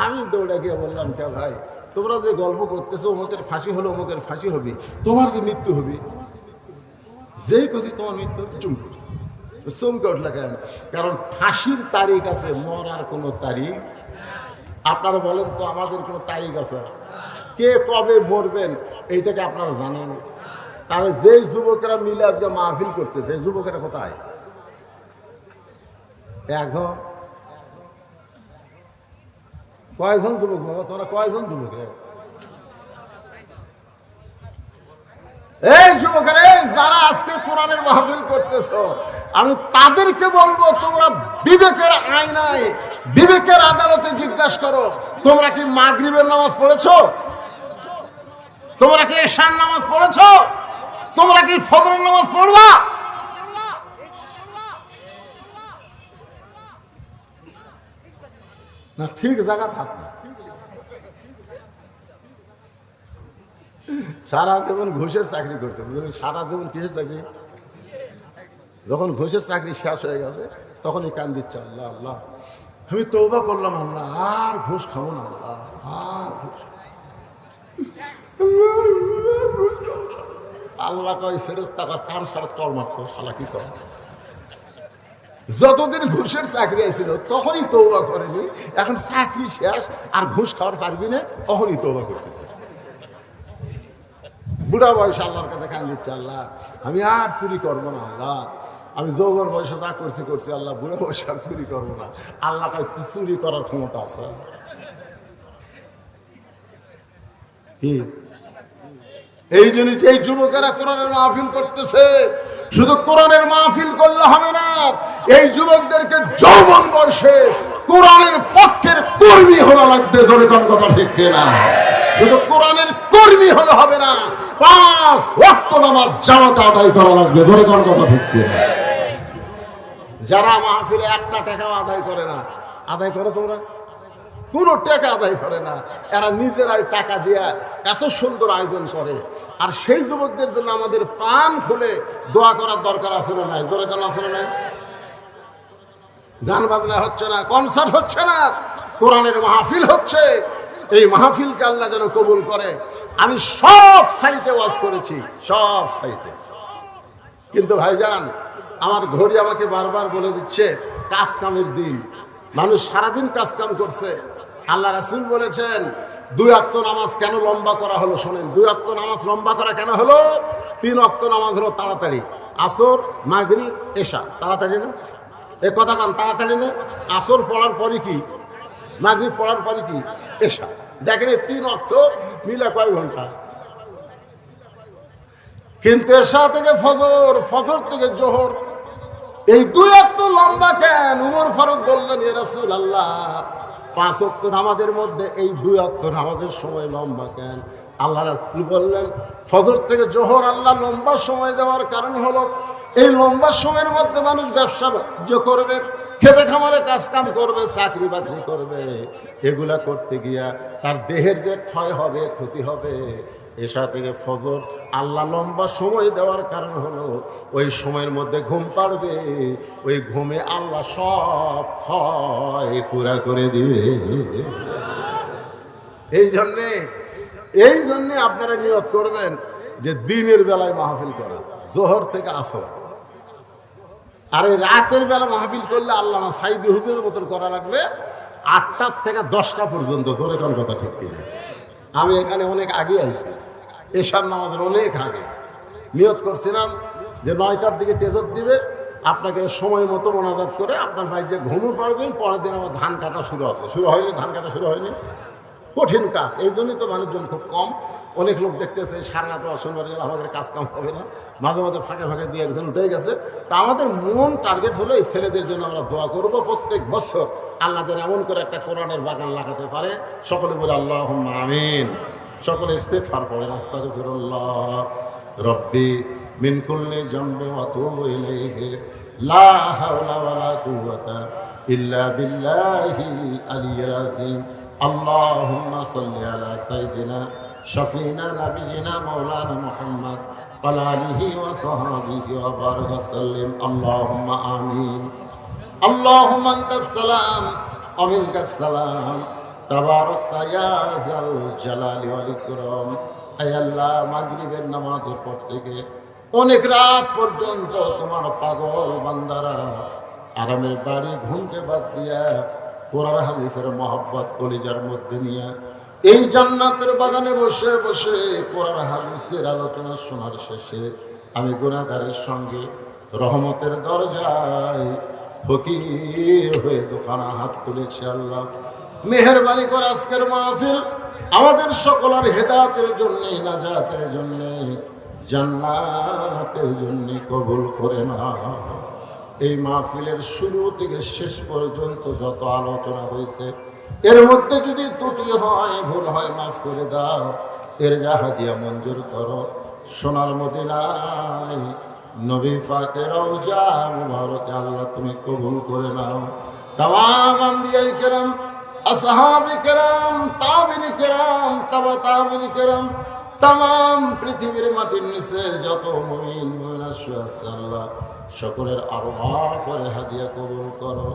আমি দৌড়ে গিয়ে বললাম, কে ভাই, তোমরা যে গল্প করতেছো অমুকের ফাঁসি হলো, অমুকের ফাঁসি হবি, তোমার যে মৃত্যু হবি, যেই কথা তোমার মৃত্যু হবে, চমকে উঠলে কেন? কারণ ফাঁসির তারিখ আছে, মরার কোনো তারিখ। আপনারা বলেন তো, আমাদের কোনো তারিখ আছে? কে কবে মরবেন এইটাকে আপনারা জানেন? তাহলে যেই যুবকেরা মিলে আজকে মাহফিল করতেছে, যুবকেরা কোথায়? একজন, কয়জন যুবক? তোমরা কয়জন যুবক? এই যুবকেরা, যারা আজকে কোরআনের মাহফিল করতেছো, আমি তাদেরকে বলবো, তোমরা বিবেকের আয়নায়, বিবেকের আদালতে জিজ্ঞাসা করো, তোমরা কি মাগরিবের নামাজ পড়েছো? তোমরা কি এশার নামাজ পড়েছো? তোমরা কি ফজরের নামাজ পড়বা? না, ঠিক জায়গা থাক না। সারা জীবন ঘুষের চাকরি করছে, বুঝলেন? সারা জীবন কিসের চাকরি? যখন ঘুষের চাকরি শেষ হয়ে গেছে, তখনই কান দিচ্ছে, আল্লাহ আল্লাহ, আমি তওবা করলাম, আল্লাহ আর ঘুষ খাবো না, আল্লাহ আর ঘুষ। আল্লাহ কয়, ফেরেশতা কয়, কান সারা তর মারতো, শালা কি করে? যতদিন ঘুষের চাকরি আছিল তখনই তওবা করেনি, এখন চাকরি শেষ আর ঘুষ খাওয়ার পারবি না, তখনই তওবা করতেছে। বুড়া বয়সে আল্লাহর কাছে কান দিচ্ছে, আল্লাহ আমি আর চুরি করবো না, আল্লাহ আমি যৌবন বয়সে যা করছি আল্লাহ, বুড়া বয়সে আর চুরি করবো না। আল্লাহ কয়, চুরি করার ক্ষমতা আছে কি? এই জন্য যে যুবকেরা কোরআনের মাহফিল করতেছে, শুধু কোরআনের মাহফিল করলে হবে না, এই যুবকদেরকে যৌবন বয়সে কোরআনের পক্ষের কর্মী হওয়া লাগবে। ধরে কোন কথা ঠিক না? শুধু কোরআনের কর্মী হলে হবে না, 5 ওয়াক্ত নামাজ জামাতে আদায় করা লাগবে। ধরে কোন কথা ঠিক না? যারা মাহফিলে একটা টাকাও আদায় করে না, আদায় করে তোমরা? কোনো টাকা আদায় করে না, এরা নিজেরাই টাকা দিয়ে এত সুন্দর আয়োজন করে। আর সেই যুবকদের জন্য আমাদের প্রাণ খুলে দোয়া করার দরকার আছে না নাই? জোরে গান আছে না নাই? গান বাজনা হচ্ছে না, কনসার্ট হচ্ছে না, কোরআনের মাহফিল হচ্ছে। এই মাহফিলকে আল্লাহ যেন কবুল করে। আমি সব সাইটে ওয়াজ করেছি, সব সাইটে, কিন্তু ভাইজান আমার ঘড়ি আমাকে বারবার বলে দিচ্ছে কাজ কামের দিন। মানুষ সারাদিন কাজ কাম করছে। আল্লাহ রাসূল বলেছেন 2 ওয়াক্ত নামাজ কেন লম্বা করা হলো? শোনেন, 2 ওয়াক্ত নামাজ লম্বা করা কেন হলো? 3 ওয়াক্ত নামাজ হলো তাড়াতাড়ি, আসর মাগরিব এশা তাড়াতাড়ি না? এই কথা কান, তাড়াতাড়ি না? আসর পড়ার পরে কি, মাগরিব পড়ার পরে কি, এশা। দেখেন 3 ওয়াক্ত মিলে কয় ঘন্টা? কিন্তু এশা থেকে ফজর, ফজর থেকে জোহর, এই 2 ওয়াক্ত লম্বা কেন? উমর ফারুক বললেন, ইয়া রাসূলুল্লাহ, 5 ওয়াক্ত নামাজের মধ্যে এই 2 ওয়াক্ত নামাজের সময় লম্বা কেন? আল্লাহ রাসূল বললেন, ফজর থেকে জোহর আল্লাহ লম্বা সময় দেওয়ার কারণ হলো এই লম্বা সময়ের মধ্যে মানুষ ব্যবসা বাণিজ্য করবে, খেতে খামারে কাজ কাম করবে, চাকরি বাকরি করবে। এগুলা করতে গিয়া তার দেহের যে ক্ষয় হবে, ক্ষতি হবে। এশা থেকে ফজর আল্লাহ লম্বা সময় দেওয়ার কারণ হলো ওই সময়ের মধ্যে ঘুম পাড়বে, ওই ঘুমে আল্লাহ সব ক্ষয় পুরা করে দিবে। এই জন্যে আপনারা নিয়ত করবেন যে দিনের বেলায় মাহফিল করা, জোহর থেকে আসর। আর এই রাতের বেলা মাহফিল করলে আল্লামা সাইদি হুজুরের মতন করা লাগবে 8টা থেকে 10টা পর্যন্ত। তোর কোন কথা ঠিক কিনা? আমি এখানে অনেক আগে আইছি, এশার নামাজের অনেক আগে নিয়ত করছিলাম যে 9টার দিকে টেজর দিবে, আপনাকে সময় মতো মোনাজাত করে আপনার বাড়িতে ঘুমও পারবেন। পরের দিন আমার ধান কাটা শুরু আছে, শুরু হয়নি, ধান কাটা শুরু হয়নি। কঠিন কাজ, এই জন্যই তো মানুষজন খুব কম। অনেক লোক দেখতেছে সারা রাত অসম্ভব গেলে আমাদের কাজ কাম হবে না, মাঝে মাঝে ফাঁকে ফাঁকে দিয়ে একজন উঠে গেছে। তা আমাদের মন টার্গেট হলো এই ছেলেদের জন্য আমরা দোয়া করব প্রত্যেক বছর আল্লাহ যেন এমন করে একটা কোরআনের বাগান লাগাতে পারে। সকলে বলে আল্লাহুম্মা আমিন। সকলে ইস্তিগফার পড়েন, আস্তাগফিরুল্লাহ রব্বি মিন কুল্লি জামবি ওয়া আতুবু ইলাইহি লা হাওলা ওয়ালা কুওয়াতা ইল্লা বিল্লাহিল আলিয়্যিল আযীম। আল্লাহুম্মা সাল্লি আলা সাইয়্যিদিনা শাফিনা নাবিয়িনা মাওলানা মুহাম্মদ ওয়া আলা আলিহি ওয়া সাহবিহি ওয়া বারিক ওয়া সাল্লিম। আল্লাহুম্মা আমিন। আল্লাহুম্মা আনতাস সালাম ওয়া মিনকাস সালাম তাবারাকতা ইয়া যাল জালালি ওয়াল ইকরাম। আয় আল্লাহ, মাগরিবের নামাজের পর থেকে অনেক রাত পর্যন্ত তোমার পাগল বান্দারা আরামের বাড়ি ঘুমকে বাদ দিয়া কোরআন হাদিসের মহব্বত কলিজার মধ্যে নিয়ে এই জান্নাতের বাগানে বসে বসে কোরআন হাদিসের আলোচনা শোনার শেষে আমি গুনাহগারের সঙ্গে রহমতের দরজায় ফকির হয়ে দোকানা হাত তুলেছি। আল্লাহ মেহেরবানি করে আজকের মাহফিল আমাদের সকলের হেদায়েতের জন্য, নাজাতের জন্য, জান্নাতের জন্য কবুল করে না। এই মাহফিলের শুরু থেকে শেষ পর্যন্ত যত আলোচনা হয়েছে এর মধ্যে যদি ত্রুটি হয়, ভুল হয়, মাফ করে দাও। এর হাদিয়া মঞ্জুর করো। সোনার মদিনায় নবী পাকের রওজা মুবারকে আল্লাহ তুমি কবুল করে নাও। তামাম আম্বিয়ায়ে কেরাম, আসহাবে কেরাম, তাবিঈন কেরাম, তাবা তাবিঈন কেরাম, তামাম পৃথিবীর মাটির নিচে যত মুমিন মুমিনাত আছে আল্লাহ সকলের আরওয়াফের হাদিয়া কবুল করো।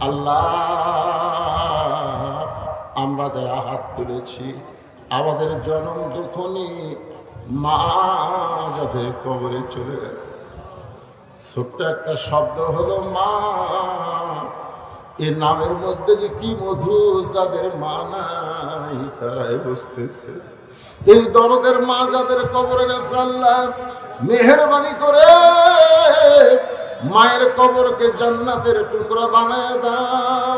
আল্লাহ আমরা যারা হাত তুলেছি আমাদের জনম দুঃখনি মা যাদের কবরে চলে গেছে, ছোট্ট একটা শব্দ হলো মা। এই নামের মধ্যে যে কি মধু, যাদের মা নাই তারাই বুঝতেছে। এই দরদের মা যাদের কবরে গেছে আল্লাহ মেহেরবানি করে মায়ের কবরকে জান্নাতের টুকরা বানায় দাও।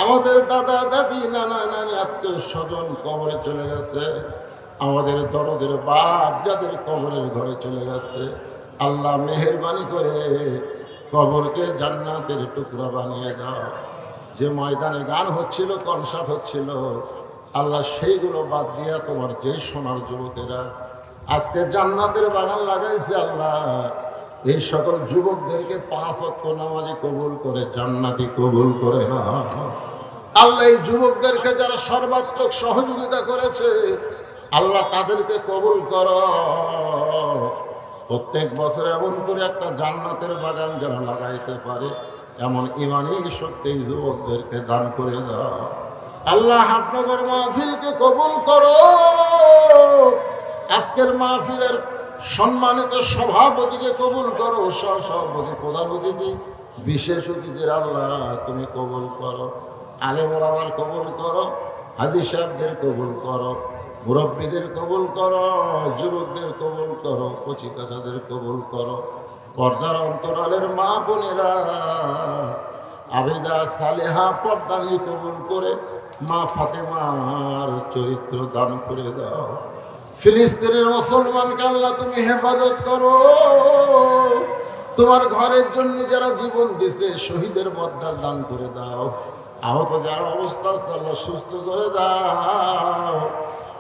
আমাদের দাদা দাদি, নানা নানি, আত্মীয় স্বজন কবরে চলে গেছে, আমাদের দরদের বাপ যাদের কবরের ঘরে চলে গেছে আল্লাহ মেহেরবানি করে কবরকে জান্নাতের টুকরা বানিয়ে দাও। যে ময়দানে গান হচ্ছিল, কনসার্ট হচ্ছিল আল্লাহ সেইগুলো বাদ দিয়া তোমার যে সোনার যুবকেরা আজকে জান্নাতের বাগান লাগাইছে আল্লাহ এই সকল যুবকদেরকে 5 ওয়াক্ত নামাজি কবুল করে জান্নাতি কবুল করে না। আল্লাহ এই যুবকদেরকে যারা সর্বাত্মক সহযোগিতা করেছে আল্লাহ তাদেরকে কবুল করো। প্রত্যেক বছর এমন করে একটা জান্নাতের বাগান যেন লাগাইতে পারে এমন ইমানি শক্তি যুবকদেরকে দান করে দাও। আল্লাহ হাটনগর মাহফিলকে কবুল করো। আজকের মাহফিলের সম্মানিত সভাপতিকে কবুল করো, সহসভাপতি, প্রধান অতিথি, বিশেষ অতিথির আল্লাহ তুমি কবুল করো। আলেম ওলামার কবুল করো, হাজী সাহেবদের কবুল করো, মুরব্বীদের কবুল করো, যুবকদের কবুল করো, কচি কাচাদের কবুল করো। পর্দার অন্তরালের মা বোনেরা আবেদা সালেহা পর্দানি কবুল করে মা ফাতেমার চরিত্র দান করে দাও। ফিলিস্তিনের মুসলমানকে আল্লাহ তুমি হেফাজত করো। তোমার ঘরের জন্য যারা জীবন দিছে শহীদের মর্যাদা দান করে দাও। আহত যারা অবস্থা আছে আল্লাহ সুস্থ করে দাও।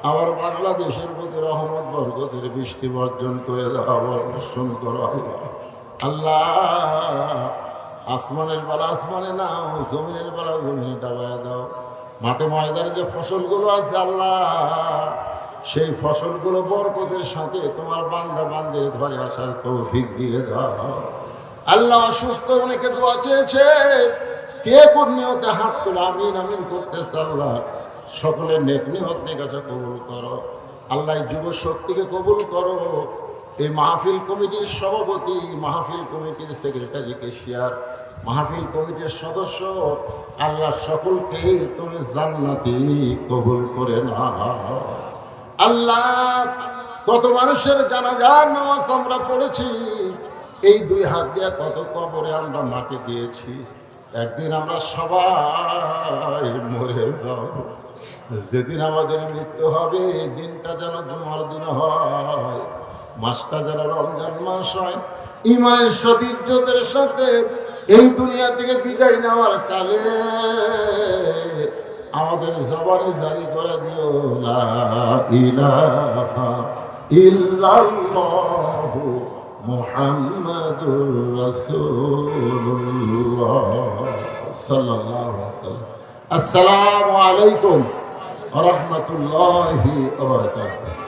আবার বাংলাদেশের প্রতি রহমত বরকতের বৃষ্টি বর্জন করে দাও, বর্ষণ করো আল্লাহ। আল্লাহ আসমানের বেলা আসমানে নাও, জমিনের বেলা জমিনে ডাবায় দাও। মাঠে ময়দানে যে ফসলগুলো আছে আল্লাহ সেই ফসলগুলো বরকতের সাথে তোমার বান্দা বান্দের ঘরে আসার তৌফিক দিয়ে দাও। আল্লাহ অসুস্থ অনেকে দোয়া চেয়েছে, কে কোন নিয়তে হাত তুলে আমিন আমিন করতেছে আল্লাহ সকলে নেক নিয়ত নিয়ে কাছে কবুল করো। আল্লাহ যুব শক্তিকে কবুল করো, এই মাহফিল কমিটির সভাপতি, মাহফিল কমিটির সেক্রেটারি, কেশিয়ার, মাহফিল কমিটির সদস্য, আল্লাহ সকলকেই তুমি জান্নাতি কবুল করে না। আল্লাহ কত মানুষের জানাজার নামাজ আমরা পড়েছি, এই দুই হাত দিয়ে কত কবরে আমরা মাটি দিয়েছি। একদিন আমরা সবাই মরে যাব, যেদিন আমাদের মৃত্যু হবে দিনটা যেন জুমার দিন হয়, মাসটা যেন রমজান মাস হয়। ইমানের সাথে ইজ্জতের সাথে এই দুনিয়া থেকে বিদায় নেওয়ার কালে আমাদের জবানে জারি করে দিও লা ইলাহা ইল্লাল্লাহু মুহাম্মাদুর রাসূলুল্লাহ সাল্লাল্লাহু আলাইহি ওয়াসাল্লাম। আসসালামু আলাইকুম ওয়া রাহমাতুল্লাহি ওয়া বারাকাতুহু।